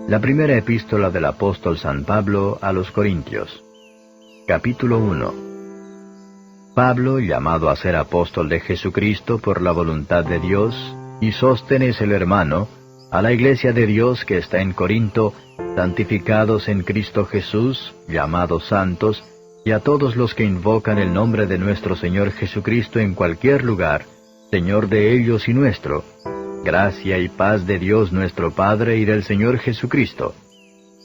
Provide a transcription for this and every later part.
La primera epístola del apóstol San Pablo a los Corintios. Capítulo 1. Pablo, llamado a ser apóstol de Jesucristo por la voluntad de Dios, y Sóstenes el hermano, a la iglesia de Dios que está en Corinto, santificados en Cristo Jesús, llamados santos, y a todos los que invocan el nombre de nuestro Señor Jesucristo en cualquier lugar, Señor de ellos y nuestro, gracia y paz de Dios nuestro Padre y del Señor Jesucristo.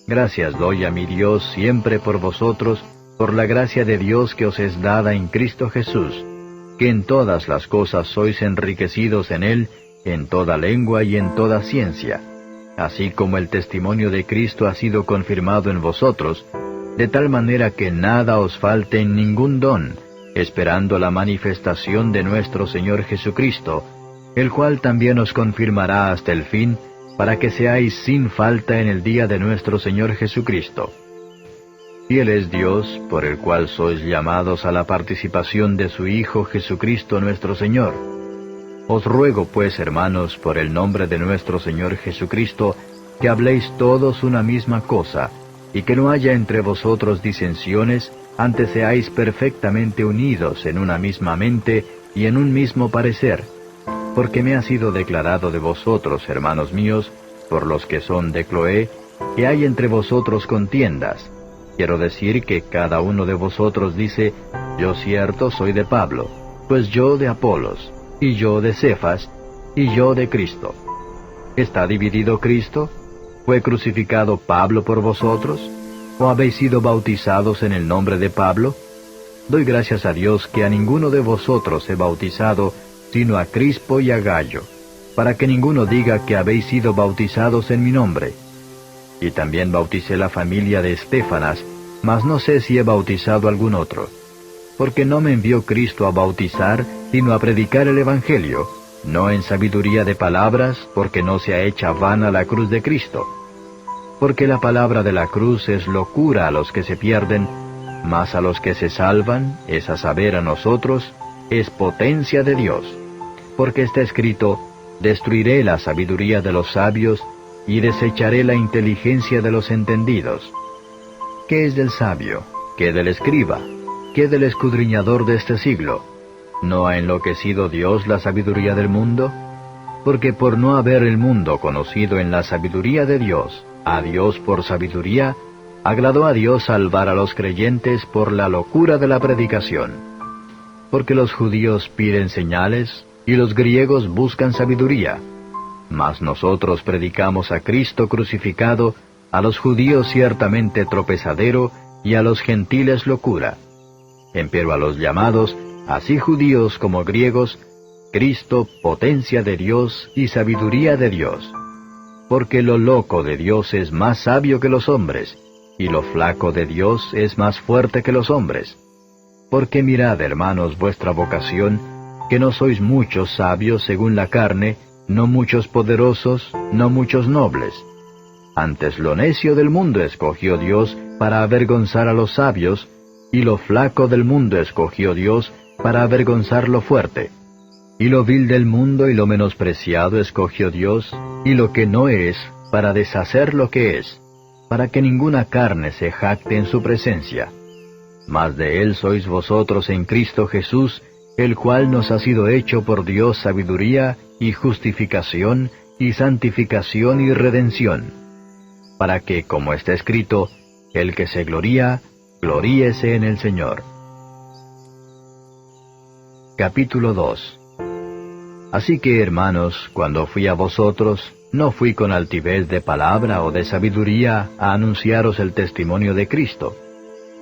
Gracias doy a mi Dios siempre por vosotros, por la gracia de Dios que os es dada en Cristo Jesús, que en todas las cosas sois enriquecidos en Él, en toda lengua y en toda ciencia, así como el testimonio de Cristo ha sido confirmado en vosotros, de tal manera que nada os falte en ningún don, esperando la manifestación de nuestro Señor Jesucristo, el cual también os confirmará hasta el fin, para que seáis sin falta en el día de nuestro Señor Jesucristo. Fiel es Dios, por el cual sois llamados a la participación de su Hijo Jesucristo nuestro Señor. Os ruego pues, hermanos, por el nombre de nuestro Señor Jesucristo, que habléis todos una misma cosa, y que no haya entre vosotros disensiones, antes seáis perfectamente unidos en una misma mente y en un mismo parecer. Porque me ha sido declarado de vosotros, hermanos míos, por los que son de Cloé, que hay entre vosotros contiendas. Quiero decir que cada uno de vosotros dice, yo cierto soy de Pablo, pues yo de Apolos, y yo de Cefas, y yo de Cristo. ¿Está dividido Cristo? ¿Fue crucificado Pablo por vosotros? ¿O habéis sido bautizados en el nombre de Pablo? Doy gracias a Dios que a ninguno de vosotros he bautizado, sino a Crispo y a Gallo, para que ninguno diga que habéis sido bautizados en mi nombre. Y también bauticé la familia de Estéfanas, mas no sé si he bautizado algún otro. Porque no me envió Cristo a bautizar, sino a predicar el Evangelio, no en sabiduría de palabras, porque no sea hecha vana la cruz de Cristo. Porque la palabra de la cruz es locura a los que se pierden, mas a los que se salvan, es a saber a nosotros, es potencia de Dios. Porque está escrito, destruiré la sabiduría de los sabios, y desecharé la inteligencia de los entendidos. ¿Qué es del sabio? ¿Qué del escriba? ¿Qué del escudriñador de este siglo? ¿No ha enloquecido Dios la sabiduría del mundo? Porque por no haber el mundo conocido en la sabiduría de Dios, a Dios por sabiduría, agradó a Dios salvar a los creyentes por la locura de la predicación. Porque los judíos piden señales, y los griegos buscan sabiduría. Mas nosotros predicamos a Cristo crucificado, a los judíos ciertamente tropezadero, y a los gentiles locura. Empero a los llamados, así judíos como griegos, Cristo potencia de Dios y sabiduría de Dios. Porque lo loco de Dios es más sabio que los hombres, y lo flaco de Dios es más fuerte que los hombres. Porque mirad, hermanos, vuestra vocación, que no sois muchos sabios según la carne, no muchos poderosos, no muchos nobles. Antes lo necio del mundo escogió Dios para avergonzar a los sabios, y lo flaco del mundo escogió Dios para avergonzar lo fuerte. Y lo vil del mundo y lo menospreciado escogió Dios, y lo que no es, para deshacer lo que es, para que ninguna carne se jacte en su presencia. Mas de Él sois vosotros en Cristo Jesús, el cual nos ha sido hecho por Dios sabiduría, y justificación, y santificación y redención, para que, como está escrito, el que se gloría, gloríese en el Señor. Capítulo 2. Así que, hermanos, cuando fui a vosotros, no fui con altivez de palabra o de sabiduría a anunciaros el testimonio de Cristo,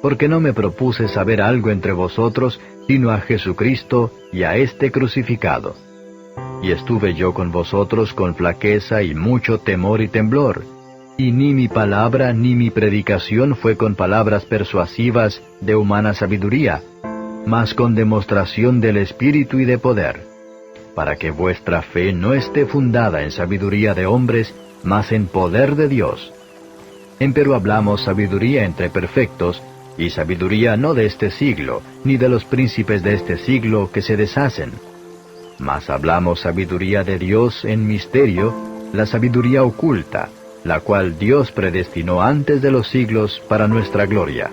porque no me propuse saber algo entre vosotros, sino a Jesucristo y a este crucificado. Y estuve yo con vosotros con flaqueza y mucho temor y temblor, y ni mi palabra ni mi predicación fue con palabras persuasivas de humana sabiduría, mas con demostración del Espíritu y de poder, para que vuestra fe no esté fundada en sabiduría de hombres, mas en poder de Dios. Empero hablamos sabiduría entre perfectos, y sabiduría no de este siglo, ni de los príncipes de este siglo que se deshacen. Mas hablamos sabiduría de Dios en misterio, la sabiduría oculta, la cual Dios predestinó antes de los siglos para nuestra gloria,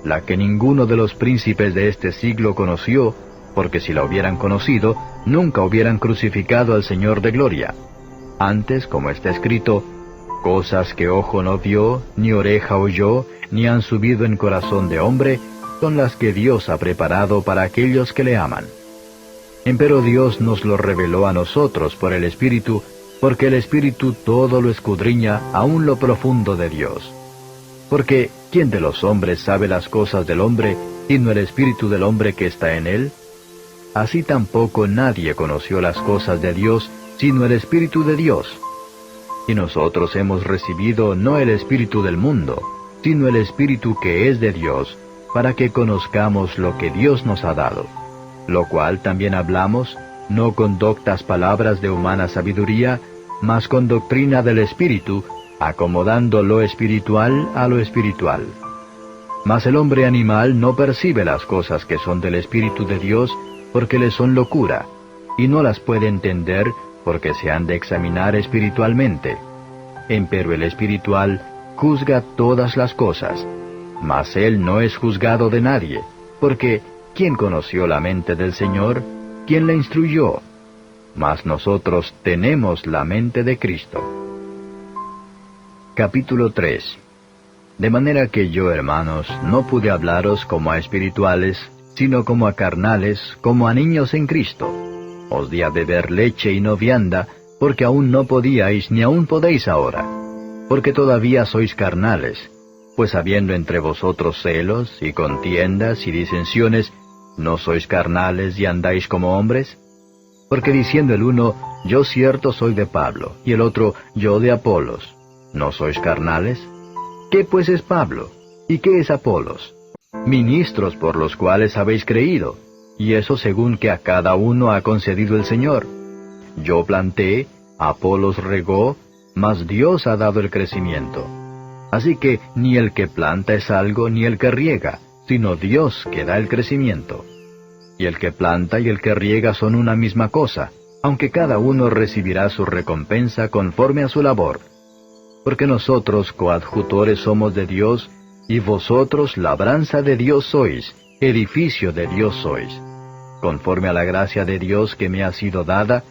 la que ninguno de los príncipes de este siglo conoció, porque si la hubieran conocido, nunca hubieran crucificado al Señor de gloria. Antes, como está escrito, cosas que ojo no vio, ni oreja oyó, ni han subido en corazón de hombre, son las que Dios ha preparado para aquellos que le aman. Empero Dios nos lo reveló a nosotros por el Espíritu, porque el Espíritu todo lo escudriña aún lo profundo de Dios. Porque, ¿quién de los hombres sabe las cosas del hombre, sino el Espíritu del hombre que está en él? Así tampoco nadie conoció las cosas de Dios, sino el Espíritu de Dios. Y nosotros hemos recibido no el espíritu del mundo, sino el Espíritu que es de Dios, para que conozcamos lo que Dios nos ha dado. Lo cual también hablamos, no con doctas palabras de humana sabiduría, mas con doctrina del Espíritu, acomodando lo espiritual a lo espiritual. Mas el hombre animal no percibe las cosas que son del Espíritu de Dios, porque le son locura, y no las puede entender, porque se han de examinar espiritualmente. Empero el espiritual juzga todas las cosas, mas él no es juzgado de nadie, porque ¿quién conoció la mente del Señor? ¿Quién la instruyó? Mas nosotros tenemos la mente de Cristo. Capítulo 3. De manera que yo, hermanos, no pude hablaros como a espirituales, sino como a carnales, como a niños en Cristo. Os di a beber leche y no vianda, porque aún no podíais ni aún podéis ahora, porque todavía sois carnales, pues habiendo entre vosotros celos, y contiendas, y disensiones, ¿no sois carnales y andáis como hombres? Porque diciendo el uno, yo cierto soy de Pablo, y el otro, yo de Apolos, ¿no sois carnales? ¿Qué pues es Pablo? ¿Y qué es Apolos? Ministros por los cuales habéis creído, y eso según que a cada uno ha concedido el Señor. Yo planté, Apolos regó, mas Dios ha dado el crecimiento. Así que ni el que planta es algo, ni el que riega, sino Dios que da el crecimiento. Y el que planta y el que riega son una misma cosa, aunque cada uno recibirá su recompensa conforme a su labor. Porque nosotros coadjutores somos de Dios, y vosotros labranza de Dios sois, edificio de Dios sois. Conforme a la gracia de Dios que me ha sido dada,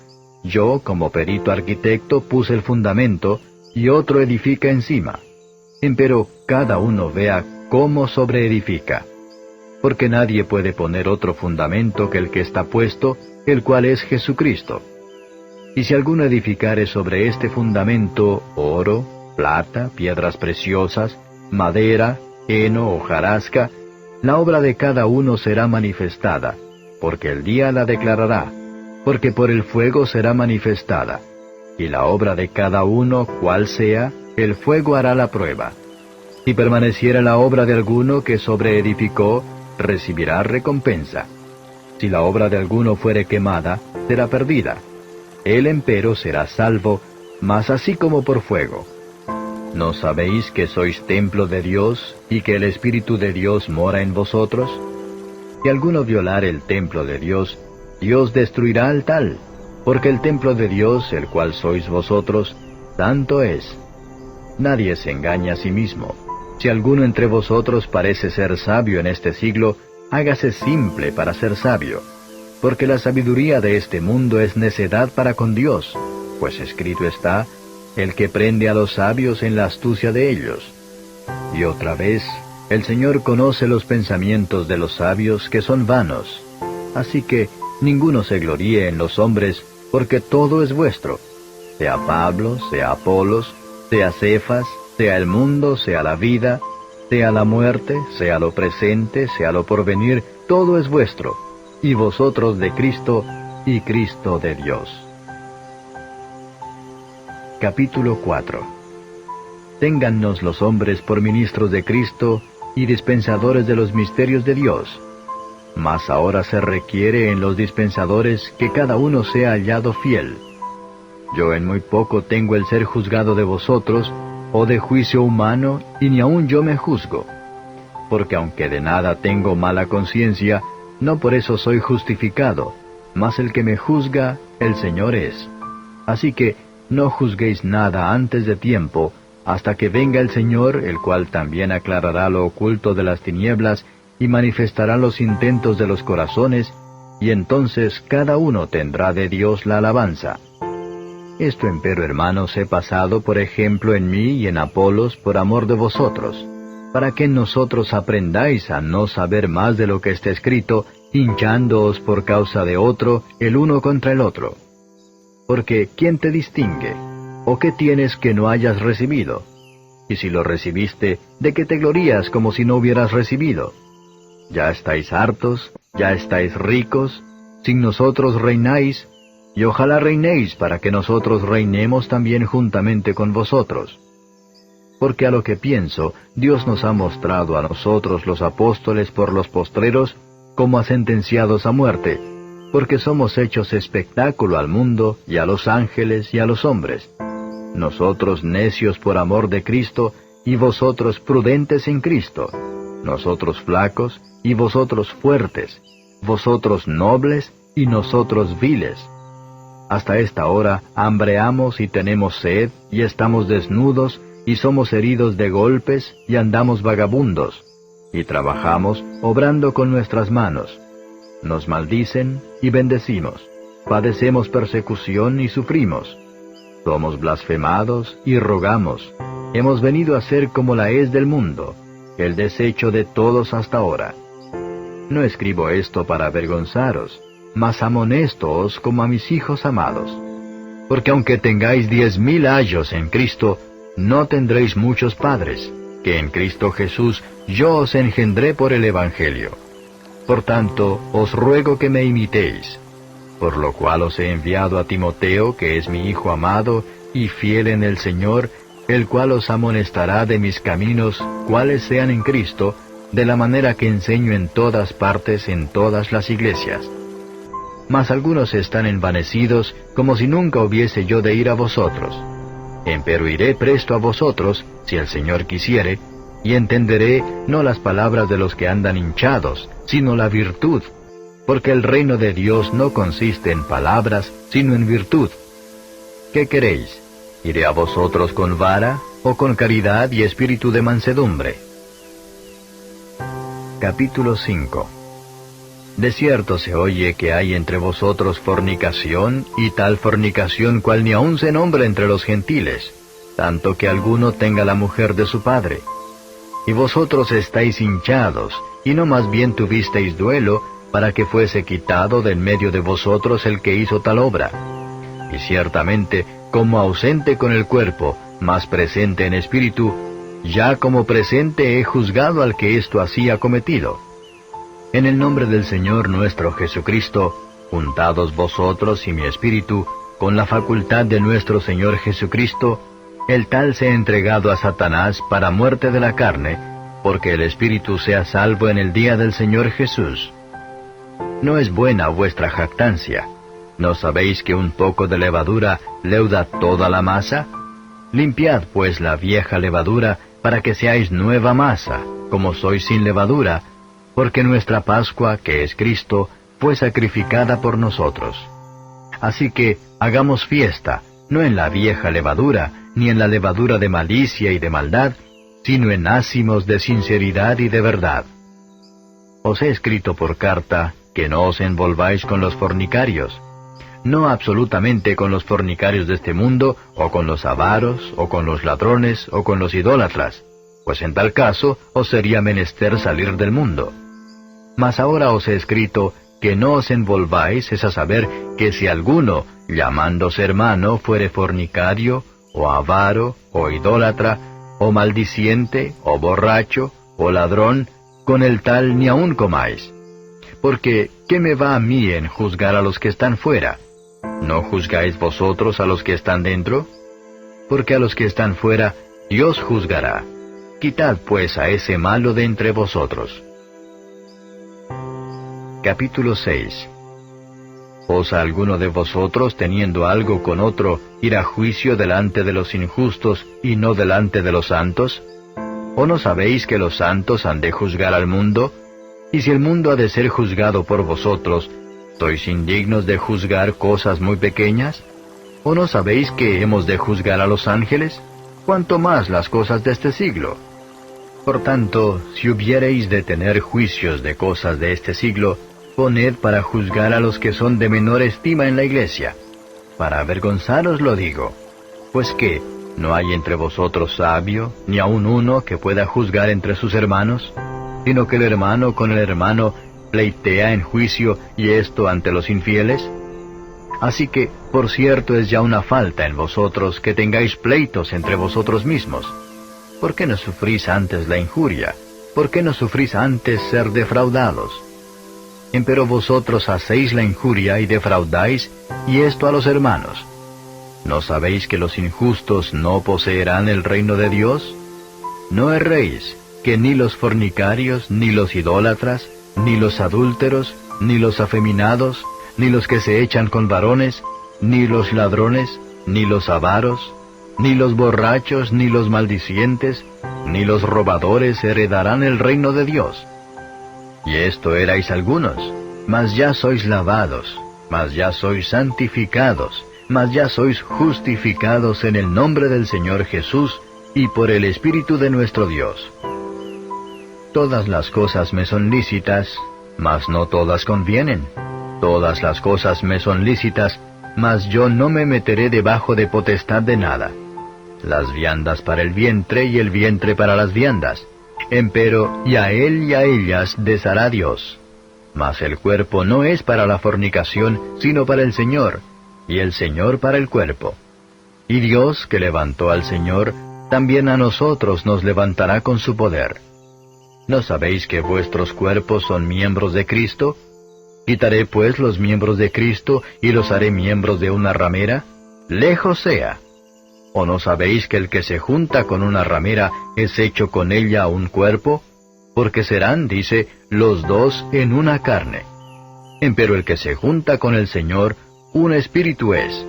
yo, como perito arquitecto, puse el fundamento, y otro edifica encima. Empero cada uno vea cómo sobreedifica. Porque nadie puede poner otro fundamento que el que está puesto, el cual es Jesucristo. Y si alguno edificare sobre este fundamento oro, plata, piedras preciosas, madera, heno, hojarasca, la obra de cada uno será manifestada, porque el día la declarará, porque por el fuego será manifestada, y la obra de cada uno, cual sea, el fuego hará la prueba. Si permaneciera la obra de alguno que sobreedificó, recibirá recompensa. Si la obra de alguno fuere quemada, será perdida. Él empero será salvo, mas así como por fuego. ¿No sabéis que sois templo de Dios, y que el Espíritu de Dios mora en vosotros? Si alguno violare el templo de Dios, Dios destruirá al tal, porque el templo de Dios, el cual sois vosotros, santo es. Nadie se engaña a sí mismo. Si alguno entre vosotros parece ser sabio en este siglo, hágase simple para ser sabio, porque la sabiduría de este mundo es necedad para con Dios, pues escrito está, el que prende a los sabios en la astucia de ellos. Y otra vez, el Señor conoce los pensamientos de los sabios que son vanos. Así que ninguno se gloríe en los hombres, porque todo es vuestro, sea Pablo, sea Apolos, sea Cefas, sea el mundo, sea la vida, sea la muerte, sea lo presente, sea lo porvenir, todo es vuestro, y vosotros de Cristo, y Cristo de Dios. Capítulo 4. Téngannos los hombres por ministros de Cristo y dispensadores de los misterios de Dios. Mas ahora se requiere en los dispensadores que cada uno sea hallado fiel. Yo en muy poco tengo el ser juzgado de vosotros, o de juicio humano, y ni aun yo me juzgo. Porque aunque de nada tengo mala conciencia, no por eso soy justificado, mas el que me juzga, el Señor es. Así que no juzguéis nada antes de tiempo, hasta que venga el Señor, el cual también aclarará lo oculto de las tinieblas, y manifestará los intentos de los corazones, y entonces cada uno tendrá de Dios la alabanza. Esto empero, hermanos, he pasado por ejemplo en mí y en Apolos por amor de vosotros, para que en nosotros aprendáis a no saber más de lo que está escrito, hinchándoos por causa de otro, el uno contra el otro. Porque ¿quién te distingue? ¿O qué tienes que no hayas recibido? Y si lo recibiste, ¿de qué te glorías como si no hubieras recibido? Ya estáis hartos, ya estáis ricos, sin nosotros reináis, y ojalá reinéis para que nosotros reinemos también juntamente con vosotros. Porque a lo que pienso, Dios nos ha mostrado a nosotros los apóstoles por los postreros, como a sentenciados a muerte, porque somos hechos espectáculo al mundo, y a los ángeles, y a los hombres. Nosotros necios por amor de Cristo, y vosotros prudentes en Cristo. Nosotros flacos, y vosotros fuertes. Vosotros nobles, y nosotros viles. Hasta esta hora hambreamos y tenemos sed, y estamos desnudos, y somos heridos de golpes, y andamos vagabundos. Y trabajamos, obrando con nuestras manos. Nos maldicen, y bendecimos. Padecemos persecución, y sufrimos. Somos blasfemados, y rogamos. Hemos venido a ser como la hez del mundo, el desecho de todos hasta ahora. No escribo esto para avergonzaros, mas amonéstoos como a mis hijos amados. Porque aunque tengáis 10,000 ayos en Cristo, no tendréis muchos padres, que en Cristo Jesús yo os engendré por el Evangelio. Por tanto, os ruego que me imitéis, por lo cual os he enviado a Timoteo, que es mi hijo amado y fiel en el Señor, el cual os amonestará de mis caminos, cuáles sean en Cristo, de la manera que enseño en todas partes, en todas las iglesias. Mas algunos están envanecidos, como si nunca hubiese yo de ir a vosotros. Empero iré presto a vosotros, si el Señor quisiere, y entenderé no las palabras de los que andan hinchados, sino la virtud, porque el reino de Dios no consiste en palabras, sino en virtud. ¿Qué queréis? ¿Iré a vosotros con vara, o con caridad y espíritu de mansedumbre? Capítulo 5. De cierto se oye que hay entre vosotros fornicación, y tal fornicación cual ni aun se nombra entre los gentiles, tanto que alguno tenga la mujer de su padre. Y vosotros estáis hinchados, y no más bien tuvisteis duelo, para que fuese quitado del medio de vosotros el que hizo tal obra. Y ciertamente, como ausente con el cuerpo, mas presente en espíritu, ya como presente he juzgado al que esto así ha cometido. En el nombre del Señor nuestro Jesucristo, juntados vosotros y mi espíritu, con la facultad de nuestro Señor Jesucristo, el tal sea entregado a Satanás para muerte de la carne, porque el espíritu sea salvo en el día del Señor Jesús. No es buena vuestra jactancia. ¿No sabéis que un poco de levadura leuda toda la masa? Limpiad pues la vieja levadura, para que seáis nueva masa, como sois sin levadura, porque nuestra Pascua, que es Cristo, fue sacrificada por nosotros. Así que hagamos fiesta, no en la vieja levadura, ni en la levadura de malicia y de maldad, sino en ázimos de sinceridad y de verdad. Os he escrito por carta que no os envolváis con los fornicarios, no absolutamente con los fornicarios de este mundo, o con los avaros, o con los ladrones, o con los idólatras, pues en tal caso os sería menester salir del mundo. Mas ahora os he escrito que no os envolváis, es a saber, que si alguno, llamándose hermano, fuere fornicario, o avaro, o idólatra, o maldiciente, o borracho, o ladrón, con el tal ni aun comáis. Porque, ¿qué me va a mí en juzgar a los que están fuera? ¿No juzgáis vosotros a los que están dentro? Porque a los que están fuera, Dios juzgará. Quitad pues a ese malo de entre vosotros. Capítulo 6. ¿Osa alguno de vosotros, teniendo algo con otro, ir a juicio delante de los injustos y no delante de los santos? ¿O no sabéis que los santos han de juzgar al mundo? Y si el mundo ha de ser juzgado por vosotros, ¿sois indignos de juzgar cosas muy pequeñas? ¿O no sabéis que hemos de juzgar a los ángeles? cuanto más las cosas de este siglo. Por tanto, si hubiereis de tener juicios de cosas de este siglo, poned para juzgar a los que son de menor estima en la iglesia. Para avergonzaros lo digo. Pues que, ¿no hay entre vosotros sabio, ni aun uno que pueda juzgar entre sus hermanos? Sino que el hermano con el hermano pleitea en juicio, y esto ante los infieles. Así que, por cierto, es ya una falta en vosotros que tengáis pleitos entre vosotros mismos. ¿Por qué no sufrís antes la injuria? ¿Por qué no sufrís antes ser defraudados? Empero vosotros hacéis la injuria y defraudáis, y esto a los hermanos. ¿No sabéis que los injustos no poseerán el reino de Dios? No erréis, que ni los fornicarios, ni los idólatras, ni los adúlteros, ni los afeminados, ni los que se echan con varones, ni los ladrones, ni los avaros, ni los borrachos, ni los maldicientes, ni los robadores heredarán el reino de Dios. Y esto erais algunos, mas ya sois lavados, mas ya sois santificados, mas ya sois justificados en el nombre del Señor Jesús y por el Espíritu de nuestro Dios. Todas las cosas me son lícitas, mas no todas convienen. Todas las cosas me son lícitas, mas yo no me meteré debajo de potestad de nada. Las viandas para el vientre y el vientre para las viandas. Empero, y a él y a ellas deshará Dios. Mas el cuerpo no es para la fornicación, sino para el Señor, y el Señor para el cuerpo. Y Dios, que levantó al Señor, también a nosotros nos levantará con su poder. ¿No sabéis que vuestros cuerpos son miembros de Cristo? ¿Quitaré pues los miembros de Cristo y los haré miembros de una ramera? Lejos sea. ¿O no sabéis que el que se junta con una ramera es hecho con ella un cuerpo? Porque serán, dice, los dos en una carne. Empero el que se junta con el Señor, un espíritu es.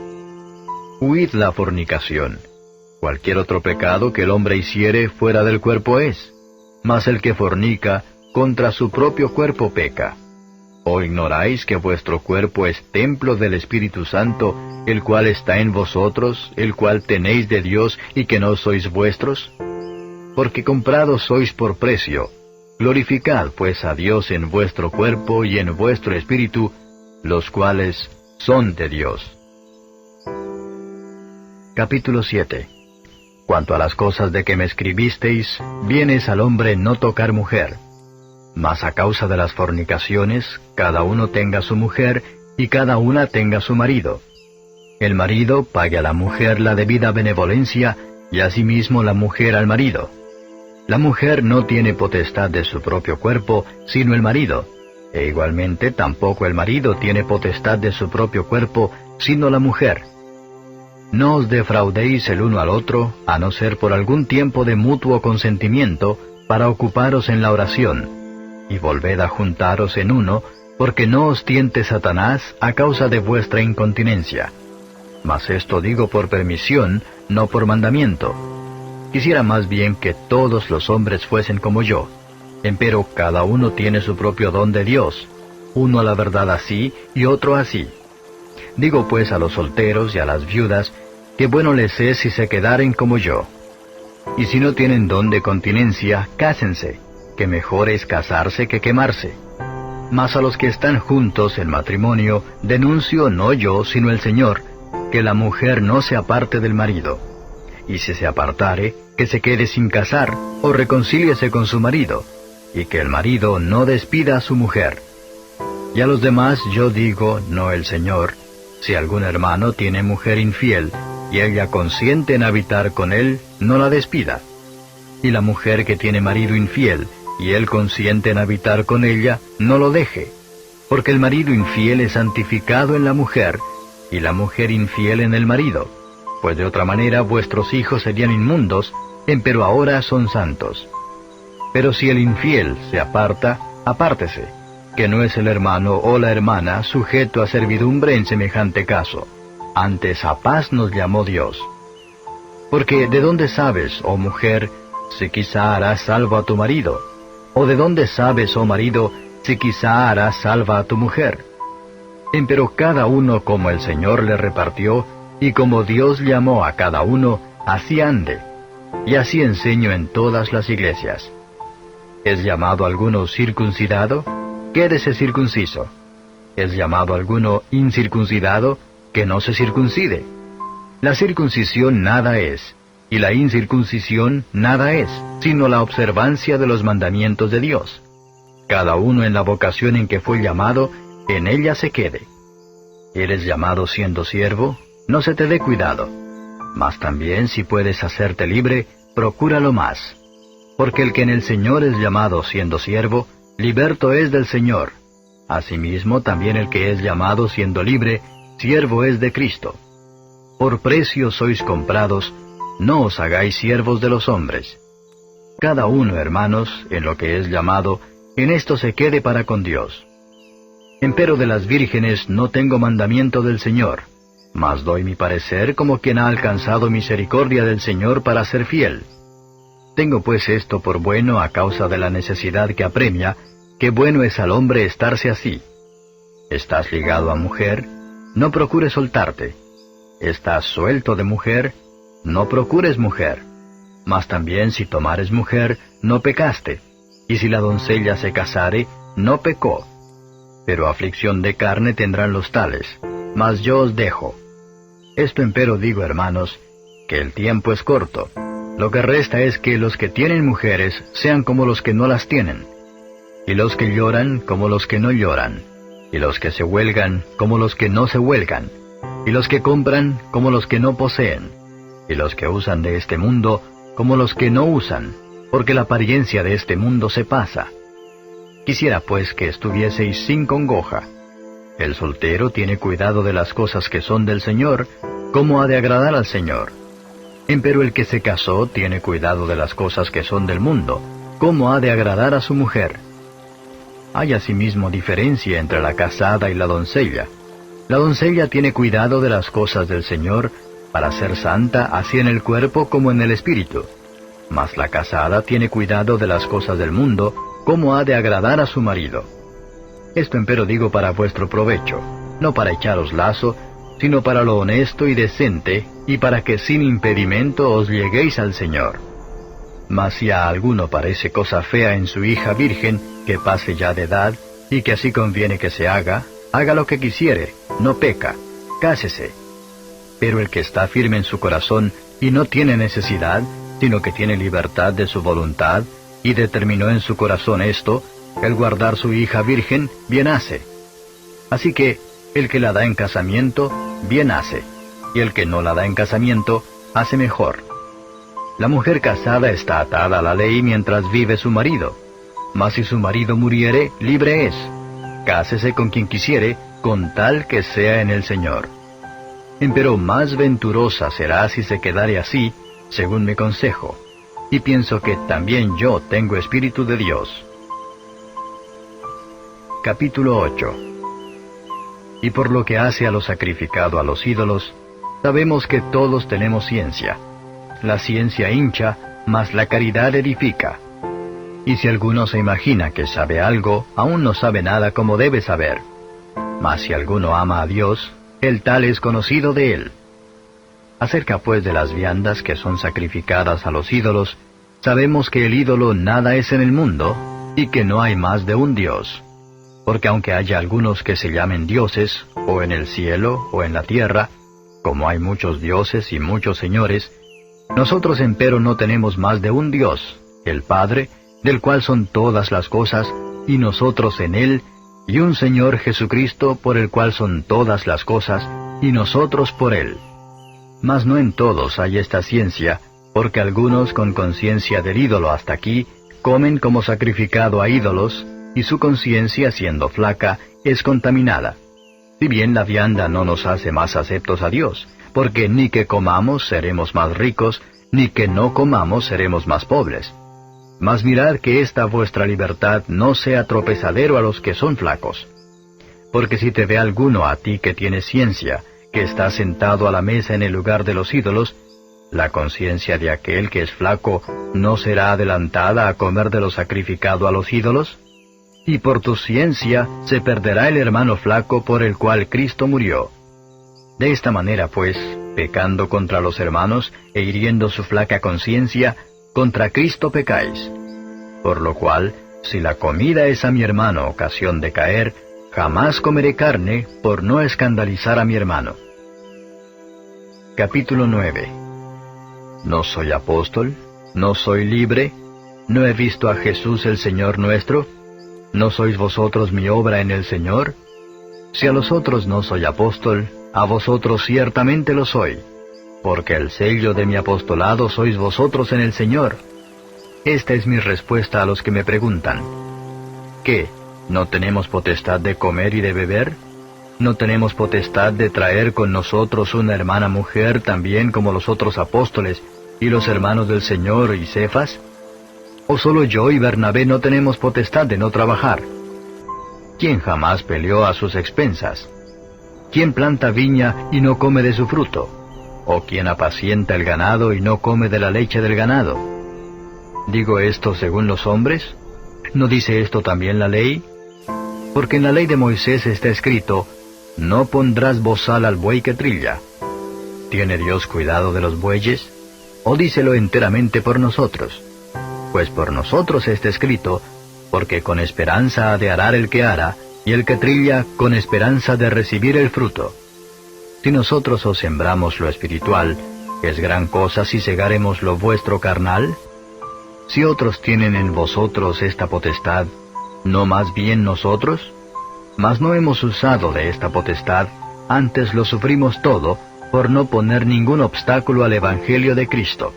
Huid la fornicación. Cualquier otro pecado que el hombre hiciere fuera del cuerpo es. Mas el que fornica, contra su propio cuerpo peca. ¿O ignoráis que vuestro cuerpo es templo del Espíritu Santo, el cual está en vosotros, el cual tenéis de Dios, y que no sois vuestros? Porque comprados sois por precio. Glorificad pues a Dios en vuestro cuerpo y en vuestro espíritu, los cuales son de Dios. Capítulo 7. Cuanto a las cosas de que me escribisteis, bien es al hombre no tocar mujer. Mas a causa de las fornicaciones, cada uno tenga su mujer, y cada una tenga su marido. El marido pague a la mujer la debida benevolencia, y asimismo la mujer al marido. La mujer no tiene potestad de su propio cuerpo, sino el marido, e igualmente tampoco el marido tiene potestad de su propio cuerpo, sino la mujer. No os defraudéis el uno al otro, a no ser por algún tiempo de mutuo consentimiento, para ocuparos en la oración, y volved a juntaros en uno, porque no os tiente Satanás a causa de vuestra incontinencia. Mas esto digo por permisión, no por mandamiento. Quisiera más bien que todos los hombres fuesen como yo. Empero cada uno tiene su propio don de Dios, uno a la verdad así y otro así. Digo pues a los solteros y a las viudas, que bueno les es si se quedaren como yo. Y si no tienen don de continencia, cásense, que mejor es casarse que quemarse. Mas a los que están juntos en matrimonio, denuncio no yo, sino el Señor, que la mujer no se aparte del marido. Y si se apartare, que se quede sin casar, o reconcíliese con su marido, y que el marido no despida a su mujer. Y a los demás yo digo, no el Señor, si algún hermano tiene mujer infiel, y ella consiente en habitar con él, no la despida. Y la mujer que tiene marido infiel, y él consiente en habitar con ella, no lo deje. Porque el marido infiel es santificado en la mujer, y la mujer infiel en el marido. Pues de otra manera vuestros hijos serían inmundos, empero ahora son santos. Pero si el infiel se aparta, apártese, que no es el hermano o la hermana sujeto a servidumbre en semejante caso. Antes a paz nos llamó Dios. Porque ¿de dónde sabes, oh mujer, si quizá harás salvo a tu marido? ¿O de dónde sabes, oh marido, si quizá harás salva a tu mujer? Empero cada uno como el Señor le repartió, y como Dios llamó a cada uno, así ande. y así enseño en todas las iglesias. ¿Es llamado alguno circuncidado? Quédese circunciso. ¿Es llamado alguno incircuncidado? Que no se circuncide. La circuncisión nada es, y la incircuncisión nada es, sino la observancia de los mandamientos de Dios. Cada uno en la vocación en que fue llamado, en ella se quede. ¿Eres llamado siendo siervo? No se te dé cuidado. Mas también si puedes hacerte libre, procúralo más. Porque el que en el Señor es llamado siendo siervo, liberto es del Señor. Asimismo también el que es llamado siendo libre, siervo es de Cristo. Por precio sois comprados, no os hagáis siervos de los hombres. Cada uno, hermanos, en lo que es llamado, en esto se quede para con Dios. Empero de las vírgenes no tengo mandamiento del Señor, mas doy mi parecer como quien ha alcanzado misericordia del Señor para ser fiel. Tengo pues esto por bueno a causa de la necesidad que apremia, que bueno es al hombre estarse así. ¿Estás ligado a mujer? No procures soltarte. ¿Estás suelto de mujer? No procures mujer. Mas también si tomares mujer, no pecaste. Y si la doncella se casare, no pecó. Pero aflicción de carne tendrán los tales. Mas yo os dejo. Esto empero digo, hermanos, que el tiempo es corto. Lo que resta es que los que tienen mujeres sean como los que no las tienen, y los que lloran como los que no lloran, y los que se huelgan como los que no se huelgan, y los que compran como los que no poseen, y los que usan de este mundo como los que no usan, porque la apariencia de este mundo se pasa. Quisiera pues que estuvieseis sin congoja. El soltero tiene cuidado de las cosas que son del Señor, como ha de agradar al Señor. Empero el que se casó tiene cuidado de las cosas que son del mundo, como ha de agradar a su mujer. Hay asimismo diferencia entre la casada y la doncella. La doncella tiene cuidado de las cosas del Señor, para ser santa así en el cuerpo como en el espíritu. Mas la casada tiene cuidado de las cosas del mundo, como ha de agradar a su marido. Esto empero digo para vuestro provecho, no para echaros lazo, sino para lo honesto y decente, y para que sin impedimento os lleguéis al Señor. Mas si a alguno parece cosa fea en su hija virgen, que pase ya de edad, y que así conviene que se haga lo que quisiere, no peca, cásese. Pero el que está firme en su corazón, y no tiene necesidad, sino que tiene libertad de su voluntad, y determinó en su corazón esto, el guardar su hija virgen, bien hace. Así que, el que la da en casamiento, bien hace, y el que no la da en casamiento, hace mejor. La mujer casada está atada a la ley mientras vive su marido, mas si su marido muriere, libre es. Cásese con quien quisiere, con tal que sea en el Señor. Empero más venturosa será si se quedare así, según mi consejo, y pienso que también yo tengo espíritu de Dios. Capítulo 8. Y por lo que hace a lo sacrificado a los ídolos, sabemos que todos tenemos ciencia. La ciencia hincha, mas la caridad edifica. Y si alguno se imagina que sabe algo, aún no sabe nada como debe saber. Mas si alguno ama a Dios, el tal es conocido de él. Acerca pues de las viandas que son sacrificadas a los ídolos, sabemos que el ídolo nada es en el mundo, y que no hay más de un Dios. Porque aunque haya algunos que se llamen dioses, o en el cielo, o en la tierra, como hay muchos dioses y muchos señores, nosotros empero no tenemos más de un Dios, el Padre, del cual son todas las cosas, y nosotros en Él, y un Señor Jesucristo, por el cual son todas las cosas, y nosotros por Él. Mas no en todos hay esta ciencia, porque algunos con conciencia del ídolo hasta aquí, comen como sacrificado a ídolos, y su conciencia, siendo flaca, es contaminada. Si bien la vianda no nos hace más aceptos a Dios, porque ni que comamos seremos más ricos, ni que no comamos seremos más pobres. Mas mirad que esta vuestra libertad no sea tropezadero a los que son flacos. Porque si te ve alguno a ti que tienes ciencia, que está sentado a la mesa en el lugar de los ídolos, la conciencia de aquel que es flaco no será adelantada a comer de lo sacrificado a los ídolos. Y por tu ciencia se perderá el hermano flaco por el cual Cristo murió. De esta manera, pues, pecando contra los hermanos e hiriendo su flaca conciencia, contra Cristo pecáis. Por lo cual, si la comida es a mi hermano ocasión de caer, jamás comeré carne por no escandalizar a mi hermano. Capítulo 9. ¿No soy apóstol? ¿No soy libre? ¿No he visto a Jesús el Señor nuestro? ¿No sois vosotros mi obra en el Señor? Si a los otros no soy apóstol, a vosotros ciertamente lo soy, porque el sello de mi apostolado sois vosotros en el Señor. Esta es mi respuesta a los que me preguntan. ¿Qué? ¿No tenemos potestad de comer y de beber? ¿No tenemos potestad de traer con nosotros una hermana mujer también como los otros apóstoles y los hermanos del Señor y Cefas? ¿O solo yo y Bernabé no tenemos potestad de no trabajar? ¿Quién jamás peleó a sus expensas? ¿Quién planta viña y no come de su fruto? ¿O quién apacienta el ganado y no come de la leche del ganado? ¿Digo esto según los hombres? ¿No dice esto también la ley? Porque en la ley de Moisés está escrito, no pondrás bozal al buey que trilla. ¿Tiene Dios cuidado de los bueyes? ¿O dícelo enteramente por nosotros? Pues por nosotros está escrito, porque con esperanza ha de arar el que ara, y el que trilla con esperanza de recibir el fruto. Si nosotros os sembramos lo espiritual, ¿es gran cosa si segaremos lo vuestro carnal? Si otros tienen en vosotros esta potestad, ¿no más bien nosotros? Mas no hemos usado de esta potestad, antes lo sufrimos todo, por no poner ningún obstáculo al Evangelio de Cristo.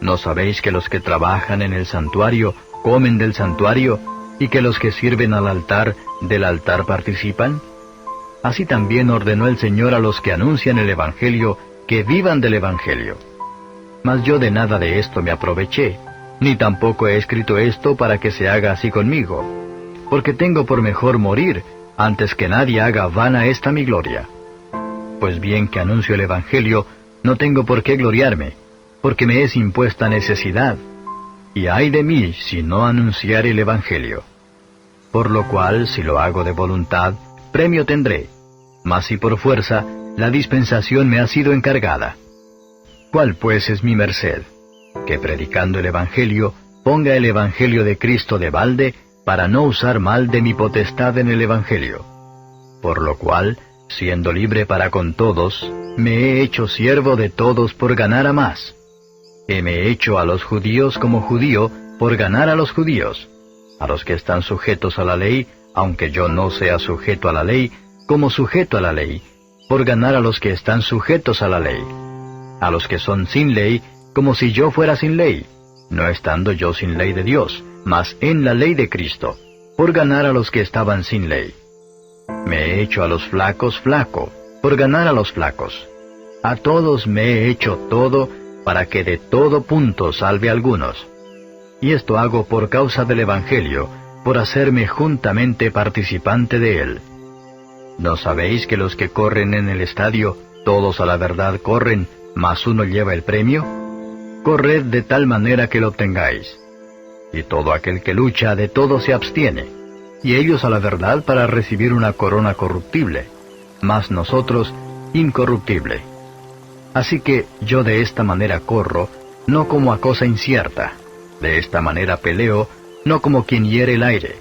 ¿No sabéis que los que trabajan en el santuario comen del santuario, y que los que sirven al altar del altar participan? Así también ordenó el Señor a los que anuncian el Evangelio, que vivan del Evangelio. Mas yo de nada de esto me aproveché, ni tampoco he escrito esto para que se haga así conmigo, porque tengo por mejor morir, antes que nadie haga vana esta mi gloria. Pues bien que anuncio el Evangelio, no tengo por qué gloriarme, porque me es impuesta necesidad, y ay de mí si no anunciare el Evangelio. Por lo cual, si lo hago de voluntad, premio tendré, mas si por fuerza, la dispensación me ha sido encargada. ¿Cuál pues es mi merced? Que predicando el Evangelio, ponga el Evangelio de Cristo de balde, para no usar mal de mi potestad en el Evangelio. Por lo cual, siendo libre para con todos, me he hecho siervo de todos por ganar a más. Heme hecho a los judíos como judío, por ganar a los judíos, a los que están sujetos a la ley, aunque yo no sea sujeto a la ley, como sujeto a la ley, por ganar a los que están sujetos a la ley, a los que son sin ley, como si yo fuera sin ley, no estando yo sin ley de Dios, mas en la ley de Cristo, por ganar a los que estaban sin ley. Me he hecho a los flacos flaco, por ganar a los flacos. A todos me he hecho todo, para que de todo punto salve a algunos. Y esto hago por causa del Evangelio, por hacerme juntamente participante de él. ¿No sabéis que los que corren en el estadio, todos a la verdad corren, mas uno lleva el premio? Corred de tal manera que lo obtengáis. Y todo aquel que lucha, de todo se abstiene, y ellos a la verdad para recibir una corona corruptible, mas nosotros incorruptible. Así que yo de esta manera corro, no como a cosa incierta. De esta manera peleo, no como quien hiere el aire.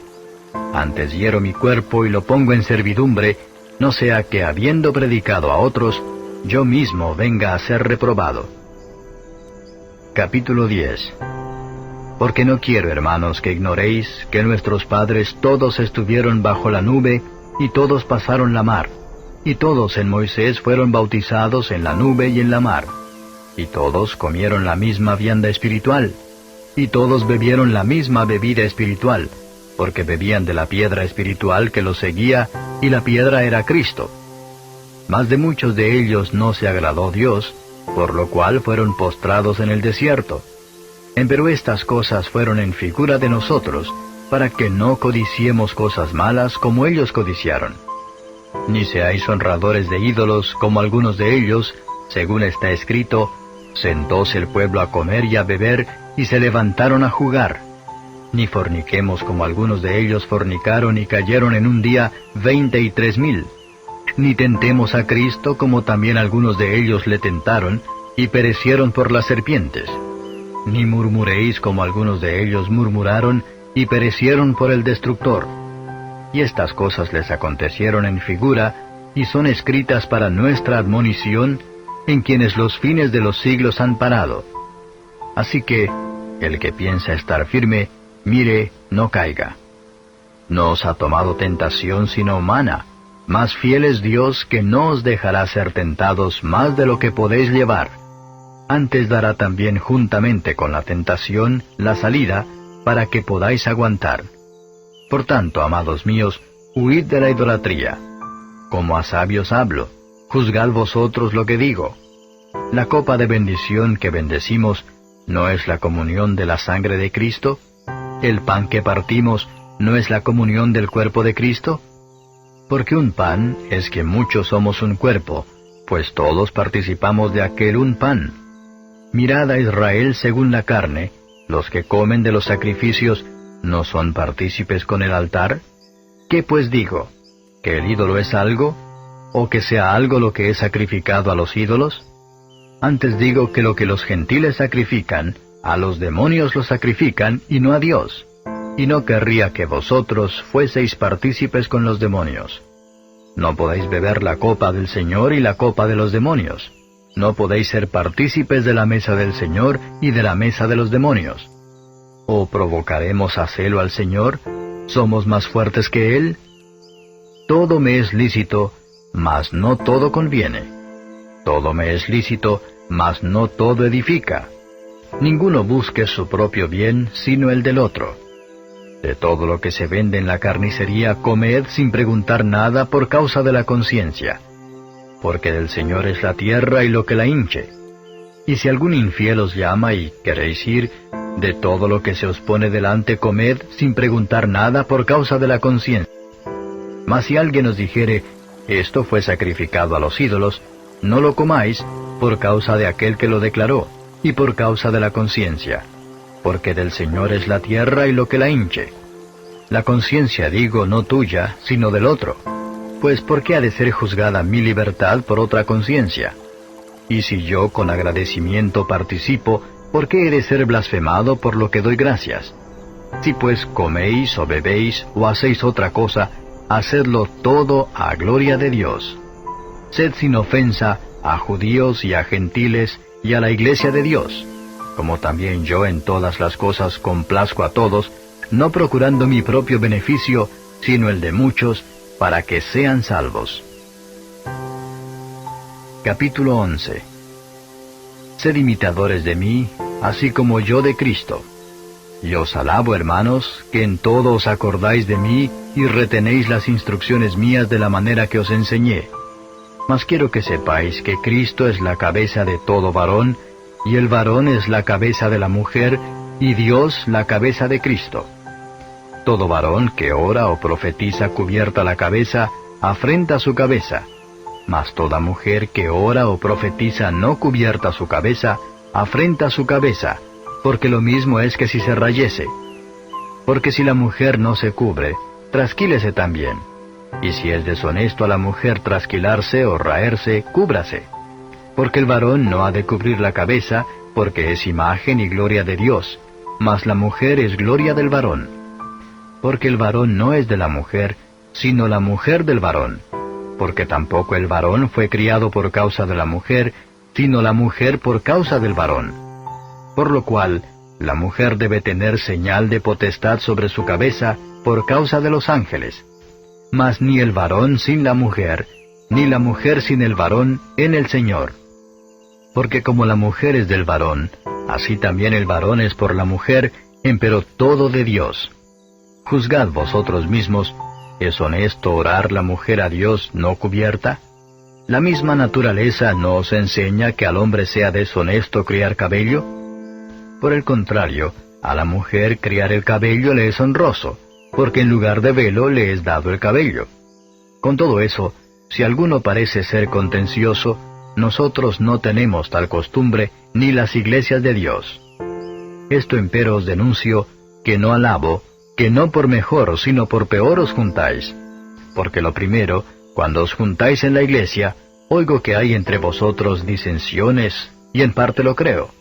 Antes hiero mi cuerpo y lo pongo en servidumbre, no sea que habiendo predicado a otros, yo mismo venga a ser reprobado. Capítulo 10. Porque no quiero, hermanos, que ignoréis que nuestros padres todos estuvieron bajo la nube, y todos pasaron la mar, y todos en Moisés fueron bautizados en la nube y en la mar, y todos comieron la misma vianda espiritual, y todos bebieron la misma bebida espiritual, porque bebían de la piedra espiritual que los seguía, y la piedra era Cristo. Mas de muchos de ellos no se agradó Dios, por lo cual fueron postrados en el desierto. Empero estas cosas fueron en figura de nosotros, para que no codiciemos cosas malas como ellos codiciaron. Ni seáis honradores de ídolos como algunos de ellos, según está escrito, sentóse el pueblo a comer y a beber, y se levantaron a jugar. Ni forniquemos como algunos de ellos fornicaron y cayeron en un día 23,000. Ni tentemos a Cristo como también algunos de ellos le tentaron, y perecieron por las serpientes. Ni murmuréis como algunos de ellos murmuraron, y perecieron por el destructor. Y estas cosas les acontecieron en figura, y son escritas para nuestra admonición, en quienes los fines de los siglos han parado. Así que, el que piensa estar firme, mire, no caiga. No os ha tomado tentación sino humana, mas fiel es Dios que no os dejará ser tentados más de lo que podéis llevar. Antes dará también juntamente con la tentación la salida, para que podáis aguantar. Por tanto, amados míos, huid de la idolatría. Como a sabios hablo, juzgad vosotros lo que digo. La copa de bendición que bendecimos, ¿no es la comunión de la sangre de Cristo? ¿El pan que partimos, no es la comunión del cuerpo de Cristo? Porque un pan es que muchos somos un cuerpo, pues todos participamos de aquel un pan. Mirad a Israel según la carne, los que comen de los sacrificios, ¿no son partícipes con el altar? ¿Qué pues digo? ¿Que el ídolo es algo? ¿O que sea algo lo que es sacrificado a los ídolos? Antes digo que lo que los gentiles sacrifican, a los demonios lo sacrifican y no a Dios. Y no querría que vosotros fueseis partícipes con los demonios. No podéis beber la copa del Señor y la copa de los demonios. No podéis ser partícipes de la mesa del Señor y de la mesa de los demonios. ¿O provocaremos a celo al Señor? ¿Somos más fuertes que Él? Todo me es lícito, mas no todo conviene. Todo me es lícito, mas no todo edifica. Ninguno busque su propio bien, sino el del otro. De todo lo que se vende en la carnicería, comed sin preguntar nada por causa de la conciencia. Porque del Señor es la tierra y lo que la hinche. Y si algún infiel os llama y queréis ir, de todo lo que se os pone delante comed sin preguntar nada por causa de la conciencia. Mas si alguien os dijere, esto fue sacrificado a los ídolos, no lo comáis por causa de aquel que lo declaró, y por causa de la conciencia. Porque del Señor es la tierra y lo que la hinche. La conciencia digo no tuya, sino del otro. Pues ¿por qué ha de ser juzgada mi libertad por otra conciencia? Y si yo con agradecimiento participo, ¿por qué he de ser blasfemado por lo que doy gracias? Si pues coméis o bebéis o hacéis otra cosa, hacedlo todo a gloria de Dios. Sed sin ofensa a judíos y a gentiles y a la iglesia de Dios, como también yo en todas las cosas complazco a todos, no procurando mi propio beneficio, sino el de muchos, para que sean salvos. Capítulo 11. Sed imitadores de mí, así como yo de Cristo. Y os alabo, hermanos, que en todo os acordáis de mí y retenéis las instrucciones mías de la manera que os enseñé. Mas quiero que sepáis que Cristo es la cabeza de todo varón, y el varón es la cabeza de la mujer, y Dios la cabeza de Cristo. Todo varón que ora o profetiza cubierta la cabeza, afrenta su cabeza. Mas toda mujer que ora o profetiza no cubierta su cabeza, afrenta su cabeza, porque lo mismo es que si se rayese. Porque si la mujer no se cubre, trasquílese también. Y si es deshonesto a la mujer trasquilarse o raerse, cúbrase. Porque el varón no ha de cubrir la cabeza, porque es imagen y gloria de Dios, mas la mujer es gloria del varón. Porque el varón no es de la mujer, sino la mujer del varón. Porque tampoco el varón fue criado por causa de la mujer, sino la mujer por causa del varón. Por lo cual, la mujer debe tener señal de potestad sobre su cabeza por causa de los ángeles. Mas ni el varón sin la mujer, ni la mujer sin el varón en el Señor. Porque como la mujer es del varón, así también el varón es por la mujer, empero todo de Dios. Juzgad vosotros mismos, ¿es honesto orar la mujer a Dios no cubierta? ¿La misma naturaleza no os enseña que al hombre sea deshonesto criar cabello? Por el contrario, a la mujer criar el cabello le es honroso, porque en lugar de velo le es dado el cabello. Con todo eso, si alguno parece ser contencioso, nosotros no tenemos tal costumbre, ni las iglesias de Dios. Esto empero os denuncio, que no alabo, que no por mejor, sino por peor os juntáis. Porque lo primero, Cuando os juntáis en la iglesia, oigo que hay entre vosotros disensiones, y en parte lo creo,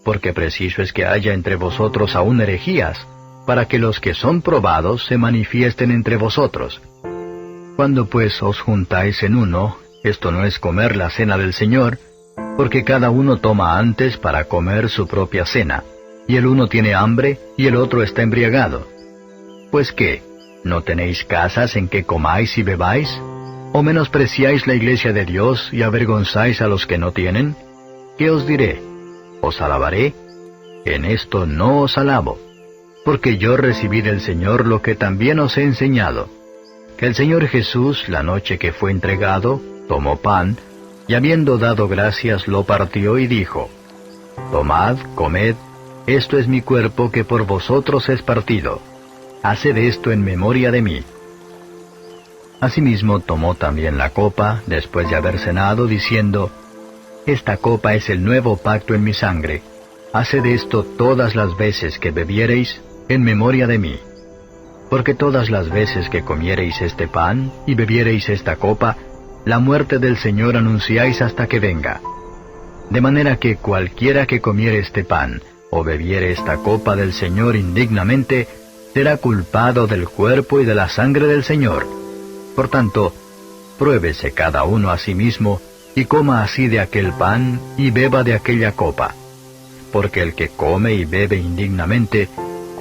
porque preciso es que haya entre vosotros aún herejías, para que los que son probados se manifiesten entre vosotros. Cuando pues os juntáis en uno, esto no es comer la cena del Señor, porque cada uno toma antes para comer su propia cena, y el uno tiene hambre y el otro está embriagado. Pues ¿qué? ¿No tenéis casas en que comáis y bebáis? ¿O menospreciáis la iglesia de Dios y avergonzáis a los que no tienen? ¿Qué os diré? ¿Os alabaré? En esto no os alabo, porque yo recibí del Señor lo que también os he enseñado, que el Señor Jesús, la noche que fue entregado, tomó pan, y habiendo dado gracias lo partió y dijo, Tomad, comed, esto es mi cuerpo que por vosotros es partido. Haced esto en memoria de mí. Asimismo tomó también la copa, después de haber cenado, diciendo, Esta copa es el nuevo pacto en mi sangre. Haced esto todas las veces que bebiereis, en memoria de mí. Porque todas las veces que comiereis este pan, y bebiereis esta copa, la muerte del Señor anunciáis hasta que venga. De manera que cualquiera que comiere este pan, o bebiere esta copa del Señor indignamente, será culpado del cuerpo y de la sangre del Señor. Por tanto, pruébese cada uno a sí mismo, y coma así de aquel pan, y beba de aquella copa. Porque el que come y bebe indignamente,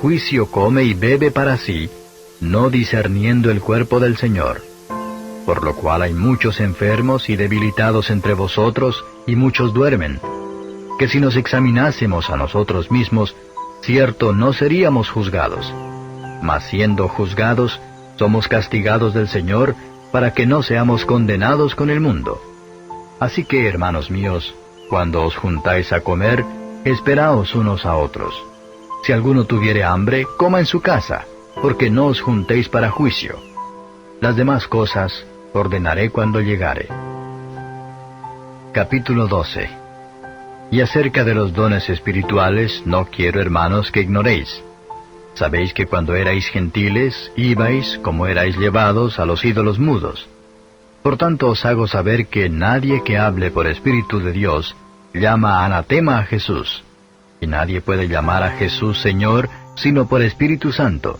juicio come y bebe para sí, no discerniendo el cuerpo del Señor. Por lo cual hay muchos enfermos y debilitados entre vosotros, y muchos duermen. Que si nos examinásemos a nosotros mismos, cierto no seríamos juzgados. Mas siendo juzgados, somos castigados del Señor, para que no seamos condenados con el mundo. Así que, hermanos míos, cuando os juntáis a comer, esperaos unos a otros. Si alguno tuviere hambre, coma en su casa, porque no os juntéis para juicio. Las demás cosas ordenaré cuando llegare. Capítulo 12. Y acerca de los dones espirituales, no quiero, hermanos, que ignoréis. Sabéis que cuando erais gentiles, ibais, como erais llevados, a los ídolos mudos. Por tanto os hago saber que nadie que hable por Espíritu de Dios, llama anatema a Jesús. Y nadie puede llamar a Jesús Señor, sino por Espíritu Santo.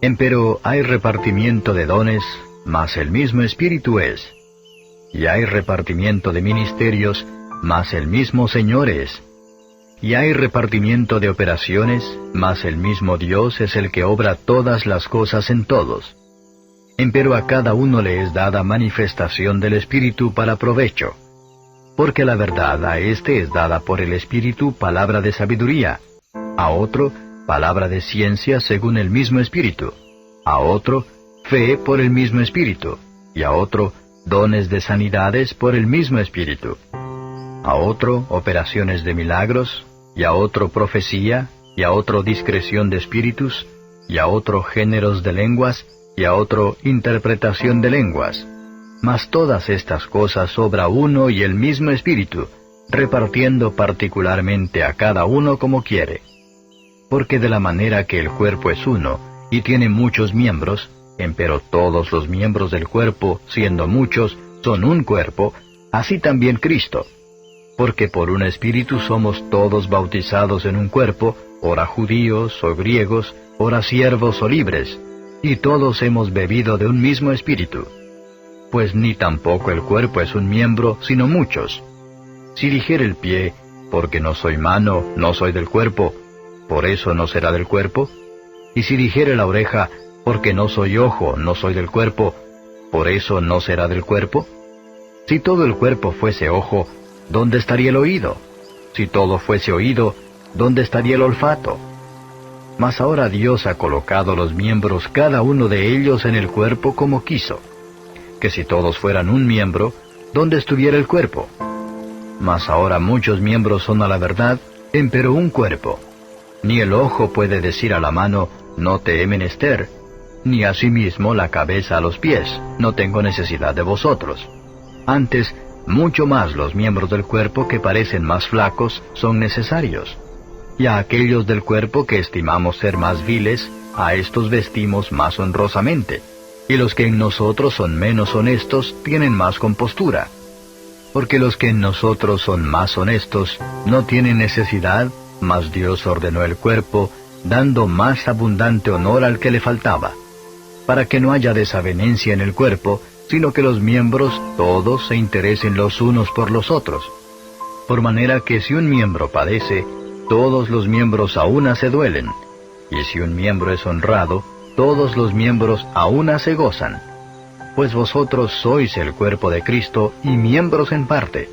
Empero hay repartimiento de dones, mas el mismo Espíritu es. Y hay repartimiento de ministerios, mas el mismo Señor es. Y hay repartimiento de operaciones, mas el mismo Dios es el que obra todas las cosas en todos. Empero a cada uno le es dada manifestación del Espíritu para provecho. Porque la verdad a éste es dada por el Espíritu palabra de sabiduría, a otro palabra de ciencia según el mismo Espíritu, a otro fe por el mismo Espíritu, y a otro dones de sanidades por el mismo Espíritu, a otro operaciones de milagros, y a otro profecía, y a otro discreción de espíritus, y a otro géneros de lenguas, y a otro interpretación de lenguas. Mas todas estas cosas obra uno y el mismo Espíritu, repartiendo particularmente a cada uno como quiere. Porque de la manera que el cuerpo es uno, y tiene muchos miembros, empero todos los miembros del cuerpo, siendo muchos, son un cuerpo, así también Cristo. Porque por un Espíritu somos todos bautizados en un cuerpo, ora judíos o griegos, ora siervos o libres, y todos hemos bebido de un mismo Espíritu. Pues ni tampoco el cuerpo es un miembro, sino muchos. Si dijere el pie, porque no soy mano, no soy del cuerpo, ¿por eso no será del cuerpo? Y si dijere la oreja, porque no soy ojo, no soy del cuerpo, ¿por eso no será del cuerpo? Si todo el cuerpo fuese ojo, ¿dónde estaría el oído? Si todo fuese oído, ¿dónde estaría el olfato? Mas ahora Dios ha colocado los miembros cada uno de ellos en el cuerpo como quiso. Que si todos fueran un miembro, ¿dónde estuviera el cuerpo? Mas ahora muchos miembros son a la verdad, empero un cuerpo. Ni el ojo puede decir a la mano, no te he menester, ni asimismo la cabeza a los pies, no tengo necesidad de vosotros. Antes, mucho más los miembros del cuerpo que parecen más flacos son necesarios. Y a aquellos del cuerpo que estimamos ser más viles, a estos vestimos más honrosamente. y los que en nosotros son menos honestos tienen más compostura. Porque los que en nosotros son más honestos no tienen necesidad, mas Dios ordenó el cuerpo, dando más abundante honor al que le faltaba, para que no haya desavenencia en el cuerpo, sino que los miembros todos se interesen los unos por los otros. Por manera que si un miembro padece, todos los miembros a una se duelen, y si un miembro es honrado, todos los miembros a una se gozan. Pues vosotros sois el cuerpo de Cristo y miembros en parte.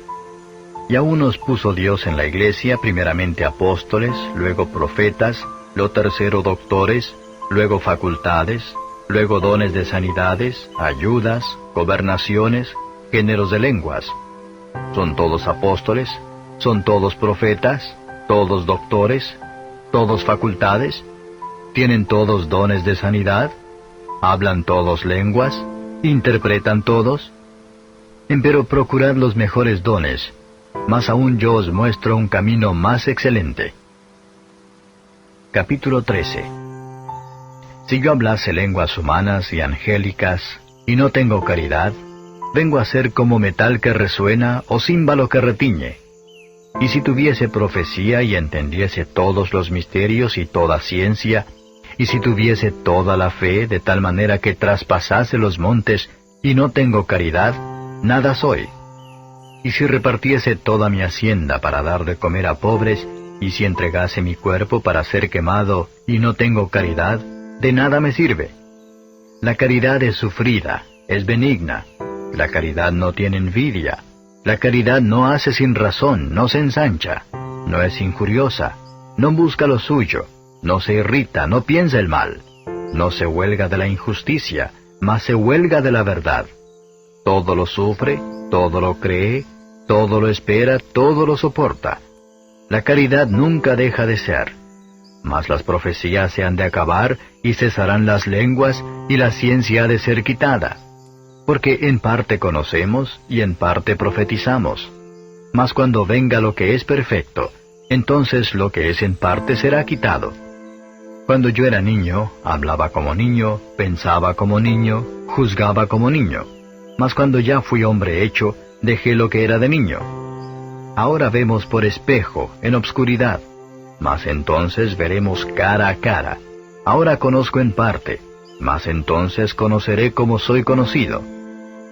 Y a unos puso Dios en la iglesia, primeramente apóstoles, luego profetas, lo tercero doctores, luego facultades, luego dones de sanidades, ayudas, gobernaciones, géneros de lenguas. ¿Son todos apóstoles? ¿Son todos profetas? ¿Todos doctores? ¿Todos facultades? ¿Tienen todos dones de sanidad? ¿Hablan todos lenguas? ¿Interpretan todos? Empero procurad los mejores dones, mas aún yo os muestro un camino más excelente. Capítulo 13. Si yo hablase lenguas humanas y angélicas, y no tengo caridad, vengo a ser como metal que resuena o címbalo que retiñe. Y si tuviese profecía y entendiese todos los misterios y toda ciencia, y si tuviese toda la fe de tal manera que traspasase los montes, y no tengo caridad, nada soy. Y si repartiese toda mi hacienda para dar de comer a pobres, y si entregase mi cuerpo para ser quemado, y no tengo caridad, de nada me sirve. La caridad es sufrida, es benigna. La caridad no tiene envidia. La caridad no hace sin razón, no se ensancha. No es injuriosa, no busca lo suyo, no se irrita, no piensa el mal. No se huelga de la injusticia, mas se huelga de la verdad. Todo lo sufre, todo lo cree, todo lo espera, todo lo soporta. La caridad nunca deja de ser. Mas las profecías se han de acabar, y cesarán las lenguas, y la ciencia ha de ser quitada. Porque en parte conocemos, y en parte profetizamos. Mas cuando venga lo que es perfecto, entonces lo que es en parte será quitado. Cuando yo era niño, hablaba como niño, pensaba como niño, juzgaba como niño. Mas cuando ya fui hombre hecho, dejé lo que era de niño. Ahora vemos por espejo, en obscuridad, mas entonces veremos cara a cara. Ahora conozco en parte, mas entonces conoceré como soy conocido.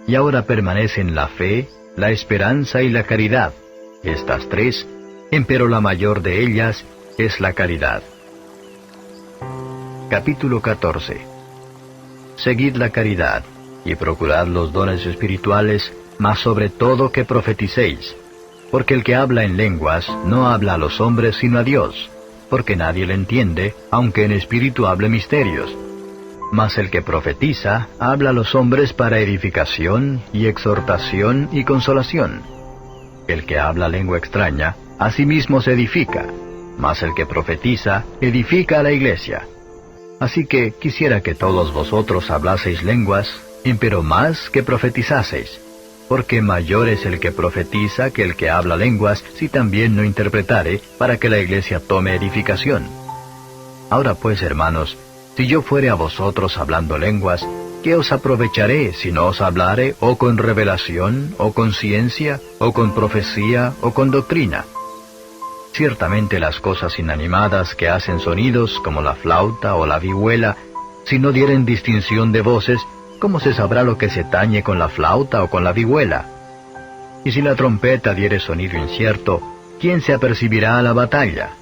Y ahora permanecen la fe, la esperanza y la caridad, estas tres, empero la mayor de ellas es la caridad. Capítulo 14. Seguid la caridad, y procurad los dones espirituales, mas sobre todo que profeticéis. Porque el que habla en lenguas no habla a los hombres sino a Dios, porque nadie le entiende, aunque en espíritu hable misterios. Mas el que profetiza habla a los hombres para edificación y exhortación y consolación. El que habla lengua extraña, a sí mismo se edifica, mas el que profetiza edifica a la iglesia. Así que quisiera que todos vosotros hablaseis lenguas, empero más que profetizaseis, porque mayor es el que profetiza que el que habla lenguas, si también no interpretare, para que la iglesia tome edificación. Ahora pues, hermanos, si yo fuere a vosotros hablando lenguas, ¿qué os aprovecharé si no os hablare o con revelación, o con ciencia, o con profecía, o con doctrina? Ciertamente las cosas inanimadas que hacen sonidos, como la flauta o la vihuela, si no dieren distinción de voces, ¿cómo se sabrá lo que se tañe con la flauta o con la vihuela? Y si la trompeta diere sonido incierto, ¿quién se apercibirá a la batalla?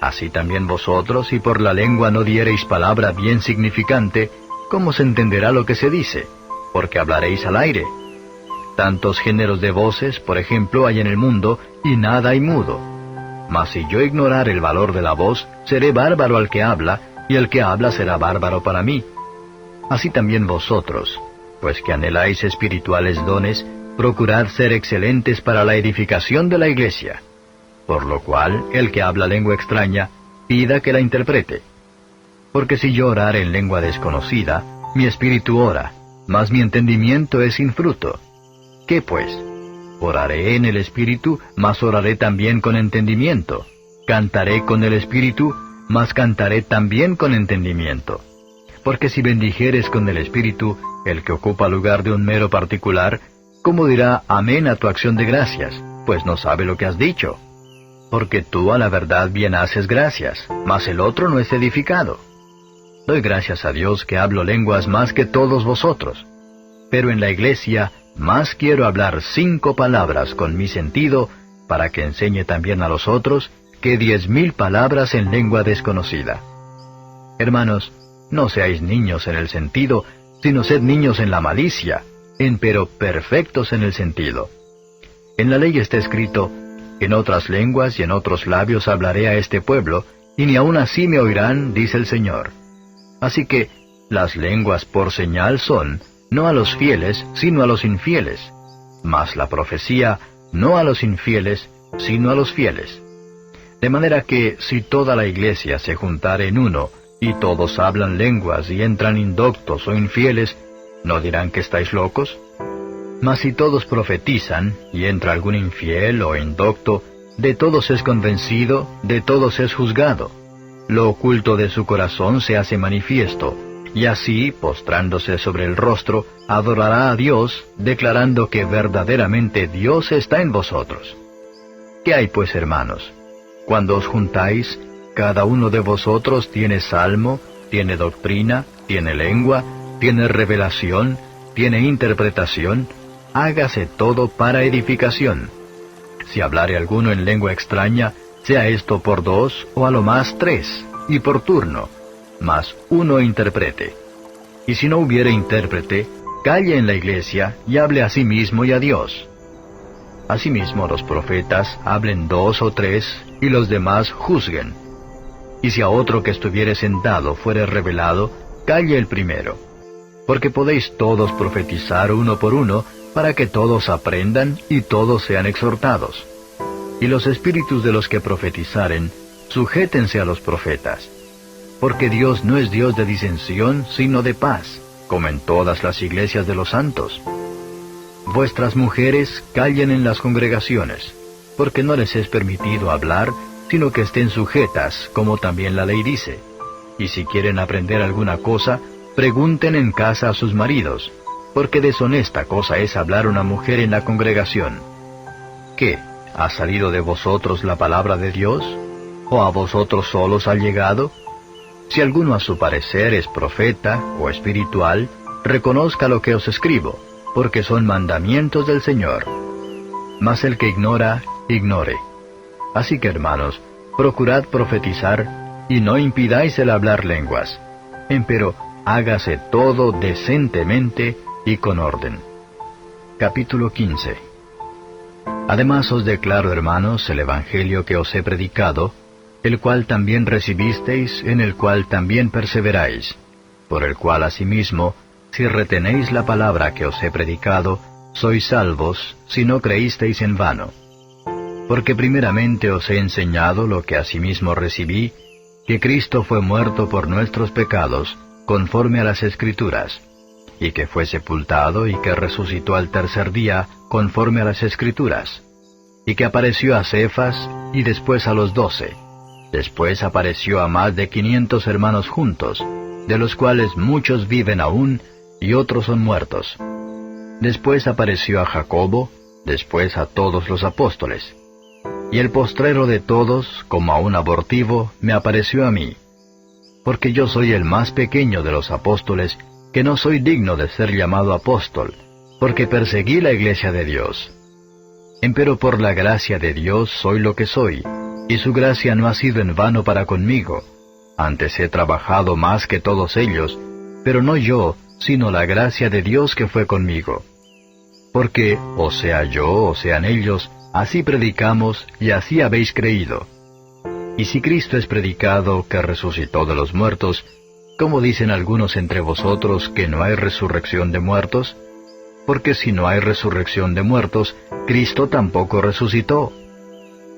Así también vosotros, si por la lengua no diereis palabra bien significante, ¿cómo se entenderá lo que se dice? Porque hablaréis al aire. Tantos géneros de voces, por ejemplo, hay en el mundo, y nada hay mudo. Mas si yo ignorar el valor de la voz, seré bárbaro al que habla, y el que habla será bárbaro para mí. Así también vosotros, pues que anheláis espirituales dones, procurad ser excelentes para la edificación de la iglesia. Por lo cual, el que habla lengua extraña, pida que la interprete. Porque si yo orare en lengua desconocida, mi espíritu ora, mas mi entendimiento es sin fruto. ¿Qué pues? Oraré en el espíritu, mas oraré también con entendimiento. Cantaré con el espíritu, mas cantaré también con entendimiento. Porque si bendijeres con el Espíritu el que ocupa lugar de un mero particular, ¿cómo dirá amén a tu acción de gracias? Pues no sabe lo que has dicho. Porque tú a la verdad bien haces gracias, mas el otro no es edificado. Doy gracias a Dios que hablo lenguas más que todos vosotros. Pero en la iglesia más quiero hablar 5 palabras con mi sentido, para que enseñe también a los otros, que 10,000 palabras en lengua desconocida. Hermanos, no seáis niños en el sentido, sino sed niños en la malicia, empero perfectos en el sentido. En la ley está escrito, en otras lenguas y en otros labios hablaré a este pueblo, y ni aun así me oirán, dice el Señor. Así que, las lenguas por señal son, no a los fieles, sino a los infieles, mas la profecía, no a los infieles, sino a los fieles. De manera que, si toda la iglesia se juntare en uno, y todos hablan lenguas y entran indoctos o infieles, ¿no dirán que estáis locos? Mas si todos profetizan, y entra algún infiel o indocto, de todos es convencido, de todos es juzgado. Lo oculto de su corazón se hace manifiesto, y así, postrándose sobre el rostro, adorará a Dios, declarando que verdaderamente Dios está en vosotros. ¿Qué hay pues, hermanos? Cuando os juntáis, cada uno de vosotros tiene salmo, tiene doctrina, tiene lengua, tiene revelación, tiene interpretación, hágase todo para edificación. Si hablare alguno en lengua extraña, sea esto por 2 o a lo más 3, y por turno, mas uno interprete. Y si no hubiere intérprete, calle en la iglesia y hable a sí mismo y a Dios. Asimismo los profetas hablen 2 o 3, y los demás juzguen. Y si a otro que estuviere sentado fuere revelado, calle el primero. Porque podéis todos profetizar uno por uno, para que todos aprendan y todos sean exhortados. Y los espíritus de los que profetizaren, sujétense a los profetas. Porque Dios no es Dios de disensión, sino de paz, como en todas las iglesias de los santos. Vuestras mujeres callen en las congregaciones, porque no les es permitido hablar, sino que estén sujetas, como también la ley dice. Y si quieren aprender alguna cosa, pregunten en casa a sus maridos, porque deshonesta cosa es hablar una mujer en la congregación. ¿Qué? ¿Ha salido de vosotros la palabra de Dios? ¿O a vosotros solos ha llegado? Si alguno a su parecer es profeta o espiritual, reconozca lo que os escribo, porque son mandamientos del Señor. Mas el que ignora, ignore. Así que, hermanos, procurad profetizar, y no impidáis el hablar lenguas. Empero, hágase todo decentemente y con orden. Capítulo 15. Además os declaro, hermanos, el Evangelio que os he predicado, el cual también recibisteis, en el cual también perseveráis, por el cual asimismo, si retenéis la palabra que os he predicado, sois salvos, si no creísteis en vano. Porque primeramente os he enseñado lo que asimismo recibí, que Cristo fue muerto por nuestros pecados, conforme a las Escrituras, y que fue sepultado y que resucitó al tercer día, conforme a las Escrituras, y que apareció a Cefas y después a los 12. Después apareció a más de 500 hermanos juntos, de los cuales muchos viven aún y otros son muertos. Después apareció a Jacobo, después a todos los apóstoles. Y el postrero de todos, como a un abortivo, me apareció a mí. Porque yo soy el más pequeño de los apóstoles, que no soy digno de ser llamado apóstol, porque perseguí la iglesia de Dios. Empero por la gracia de Dios soy lo que soy, y su gracia no ha sido en vano para conmigo. Antes he trabajado más que todos ellos, pero no yo, sino la gracia de Dios que fue conmigo. Porque, o sea yo, o sean ellos, así predicamos y así habéis creído. Y si Cristo es predicado que resucitó de los muertos, ¿cómo dicen algunos entre vosotros que no hay resurrección de muertos? Porque si no hay resurrección de muertos, Cristo tampoco resucitó.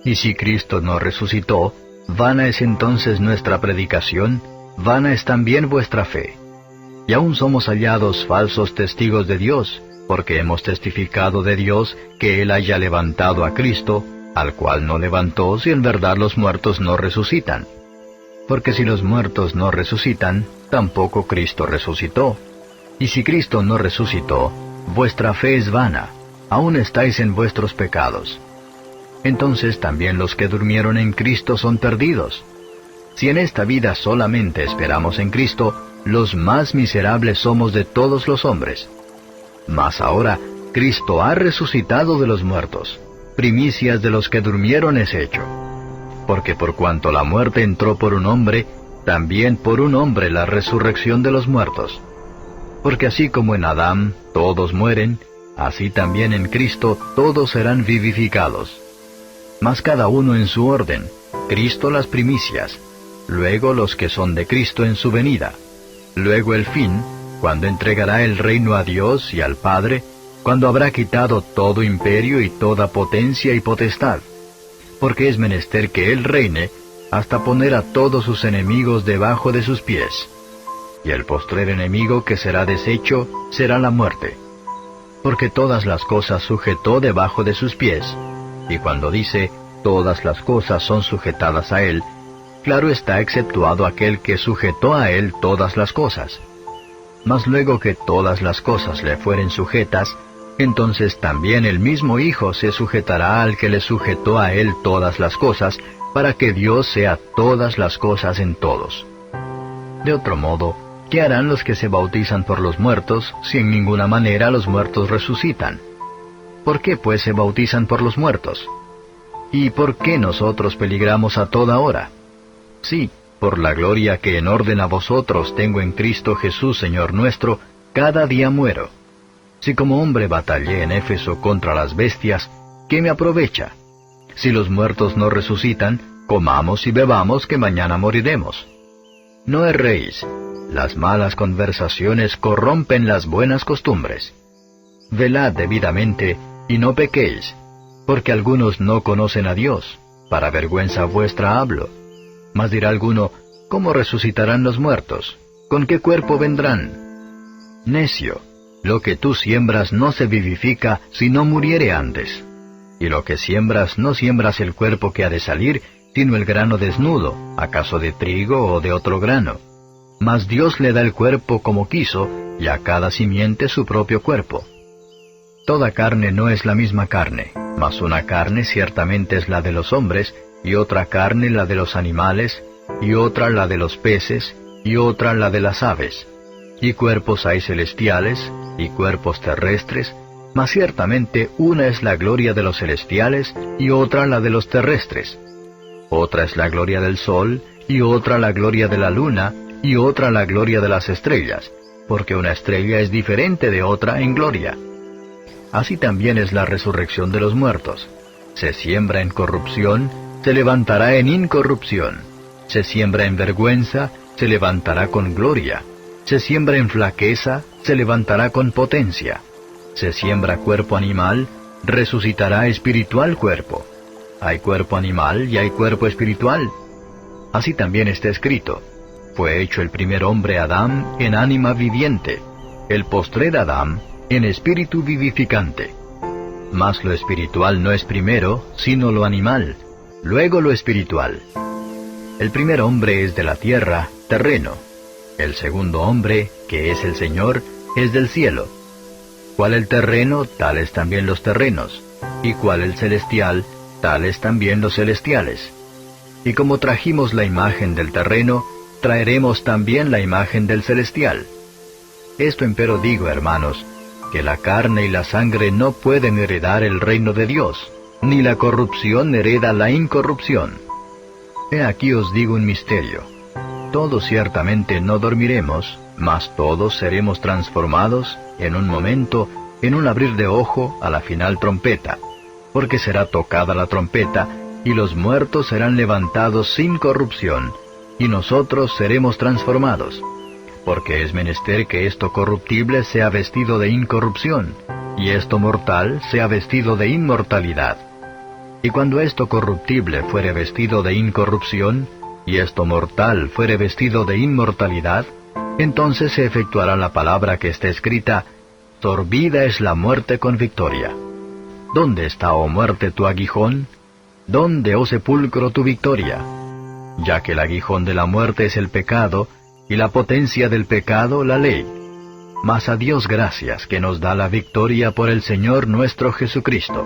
Y si Cristo no resucitó, vana es entonces nuestra predicación, vana es también vuestra fe. Y aún somos hallados falsos testigos de Dios, porque hemos testificado de Dios que Él haya levantado a Cristo, al cual no levantó si en verdad los muertos no resucitan. Porque si los muertos no resucitan, tampoco Cristo resucitó. Y si Cristo no resucitó, vuestra fe es vana, aún estáis en vuestros pecados. Entonces también los que durmieron en Cristo son perdidos. Si en esta vida solamente esperamos en Cristo, los más miserables somos de todos los hombres. Mas ahora, Cristo ha resucitado de los muertos, primicias de los que durmieron es hecho. Porque por cuanto la muerte entró por un hombre, también por un hombre la resurrección de los muertos. Porque así como en Adán todos mueren, así también en Cristo todos serán vivificados. Mas cada uno en su orden, Cristo las primicias, luego los que son de Cristo en su venida, luego el fin, cuando entregará el reino a Dios y al Padre, cuando habrá quitado todo imperio y toda potencia y potestad, porque es menester que Él reine hasta poner a todos sus enemigos debajo de sus pies. Y el postrer enemigo que será deshecho será la muerte. Porque todas las cosas sujetó debajo de sus pies, y cuando dice, todas las cosas son sujetadas a Él, claro está exceptuado aquel que sujetó a Él todas las cosas. Mas luego que todas las cosas le fueren sujetas, entonces también el mismo Hijo se sujetará al que le sujetó a Él todas las cosas, para que Dios sea todas las cosas en todos. De otro modo, ¿qué harán los que se bautizan por los muertos, si en ninguna manera los muertos resucitan? ¿Por qué pues se bautizan por los muertos? ¿Y por qué nosotros peligramos a toda hora? Sí, por la gloria que en orden a vosotros tengo en Cristo Jesús Señor nuestro, cada día muero. Si como hombre batallé en Éfeso contra las bestias, ¿qué me aprovecha? Si los muertos no resucitan, comamos y bebamos que mañana moriremos. No erréis, las malas conversaciones corrompen las buenas costumbres. Velad debidamente, y no pequéis, porque algunos no conocen a Dios, para vergüenza vuestra hablo. Mas dirá alguno, ¿cómo resucitarán los muertos? ¿Con qué cuerpo vendrán? Necio, lo que tú siembras no se vivifica si no muriere antes. Y lo que siembras no siembras el cuerpo que ha de salir, sino el grano desnudo, acaso de trigo o de otro grano. Mas Dios le da el cuerpo como quiso, y a cada simiente su propio cuerpo. Toda carne no es la misma carne, mas una carne ciertamente es la de los hombres, y otra carne la de los animales, y otra la de los peces, y otra la de las aves. Y cuerpos hay celestiales, y cuerpos terrestres, mas ciertamente una es la gloria de los celestiales, y otra la de los terrestres. Otra es la gloria del sol, y otra la gloria de la luna, y otra la gloria de las estrellas, porque una estrella es diferente de otra en gloria. Así también es la resurrección de los muertos. Se siembra en corrupción, se levantará en incorrupción. Se siembra en vergüenza, se levantará con gloria. Se siembra en flaqueza, se levantará con potencia. Se siembra cuerpo animal, resucitará espiritual cuerpo. Hay cuerpo animal y hay cuerpo espiritual. Así también está escrito. Fue hecho el primer hombre Adán en ánima viviente, el postrer Adán en espíritu vivificante. Mas lo espiritual no es primero, sino lo animal, luego lo espiritual. El primer hombre es de la tierra, terreno. El segundo hombre, que es el Señor, es del cielo. Cual el terreno, tales también los terrenos, y cual el celestial, tales también los celestiales. Y como trajimos la imagen del terreno, traeremos también la imagen del celestial. Esto empero digo, hermanos, que la carne y la sangre no pueden heredar el reino de Dios, ni la corrupción hereda la incorrupción. He aquí os digo un misterio. Todos ciertamente no dormiremos, mas todos seremos transformados, en un momento, en un abrir de ojo, a la final trompeta, porque será tocada la trompeta, y los muertos serán levantados sin corrupción, y nosotros seremos transformados. Porque es menester que esto corruptible sea vestido de incorrupción, y esto mortal sea vestido de inmortalidad. Y cuando esto corruptible fuere vestido de incorrupción, y esto mortal fuere vestido de inmortalidad, entonces se efectuará la palabra que está escrita, sorbida es la muerte con victoria. ¿Dónde está, oh muerte, tu aguijón? ¿Dónde, oh sepulcro, tu victoria? ya que el aguijón de la muerte es el pecado, y la potencia del pecado la ley. Mas a Dios gracias, que nos da la victoria por el Señor nuestro Jesucristo.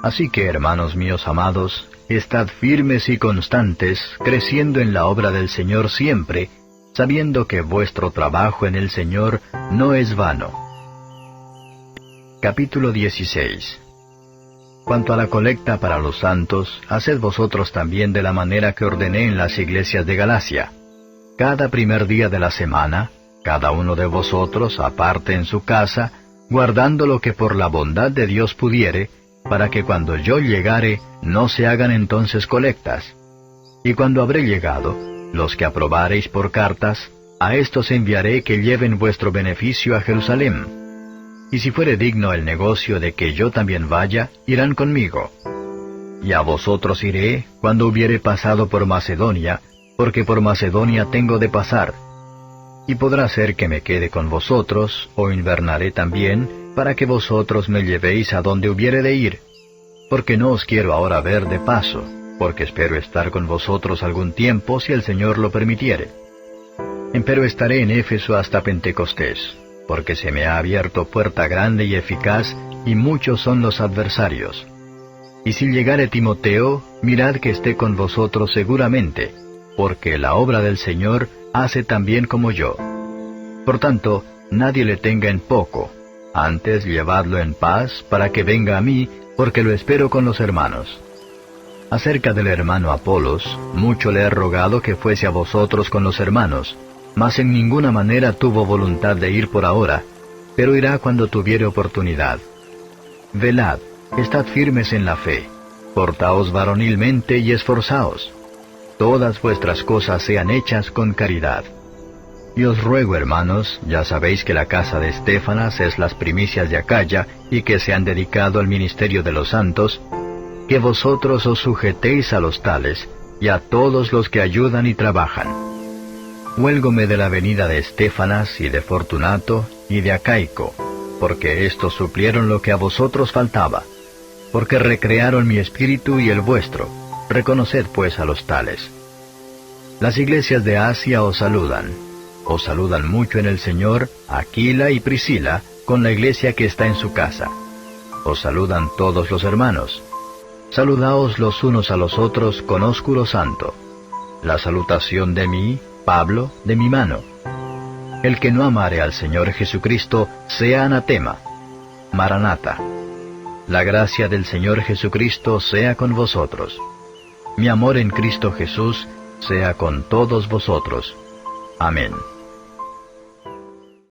Así que, hermanos míos amados, estad firmes y constantes, creciendo en la obra del Señor siempre, sabiendo que vuestro trabajo en el Señor no es vano. Capítulo 16. Cuanto a la colecta para los santos, haced vosotros también de la manera que ordené en las iglesias de Galacia. Cada primer día de la semana, cada uno de vosotros aparte en su casa, guardando lo que por la bondad de Dios pudiere, para que cuando yo llegare no se hagan entonces colectas. Y cuando habré llegado, los que aprobareis por cartas, a éstos enviaré que lleven vuestro beneficio a Jerusalén. Y si fuere digno el negocio de que yo también vaya, irán conmigo. Y a vosotros iré cuando hubiere pasado por Macedonia, porque por Macedonia tengo de pasar. Y podrá ser que me quede con vosotros, o invernaré también, para que vosotros me llevéis a donde hubiere de ir. Porque no os quiero ahora ver de paso, porque espero estar con vosotros algún tiempo, si el Señor lo permitiere. Empero estaré en Éfeso hasta Pentecostés, porque se me ha abierto puerta grande y eficaz, y muchos son los adversarios. Y si llegare Timoteo, mirad que esté con vosotros seguramente, porque la obra del Señor hace también como yo. Por tanto, nadie le tenga en poco, antes llevadlo en paz, para que venga a mí, porque lo espero con los hermanos. Acerca del hermano Apolos, mucho le he rogado que fuese a vosotros con los hermanos, mas en ninguna manera tuvo voluntad de ir por ahora, pero irá cuando tuviere oportunidad. Velad, estad firmes en la fe, portaos varonilmente y esforzaos. Todas vuestras cosas sean hechas con caridad. Y os ruego, hermanos, ya sabéis que la casa de Estéfanas es las primicias de Acaya, y que se han dedicado al ministerio de los santos, que vosotros os sujetéis a los tales, y a todos los que ayudan y trabajan. Huélgome de la venida de Estéfanas, y de Fortunato, y de Acaico, porque éstos suplieron lo que a vosotros faltaba, porque recrearon mi espíritu y el vuestro. Reconoced pues a los tales. Las iglesias de Asia os saludan. Os saludan mucho en el Señor Aquila y Priscila, con la iglesia que está en su casa. Os saludan todos los hermanos. Saludaos los unos a los otros con ósculo santo. La salutación de mí, Pablo, de mi mano. El que no amare al Señor Jesucristo, sea anatema. Maranata. La gracia del Señor Jesucristo sea con vosotros. Mi amor en Cristo Jesús sea con todos vosotros. Amén.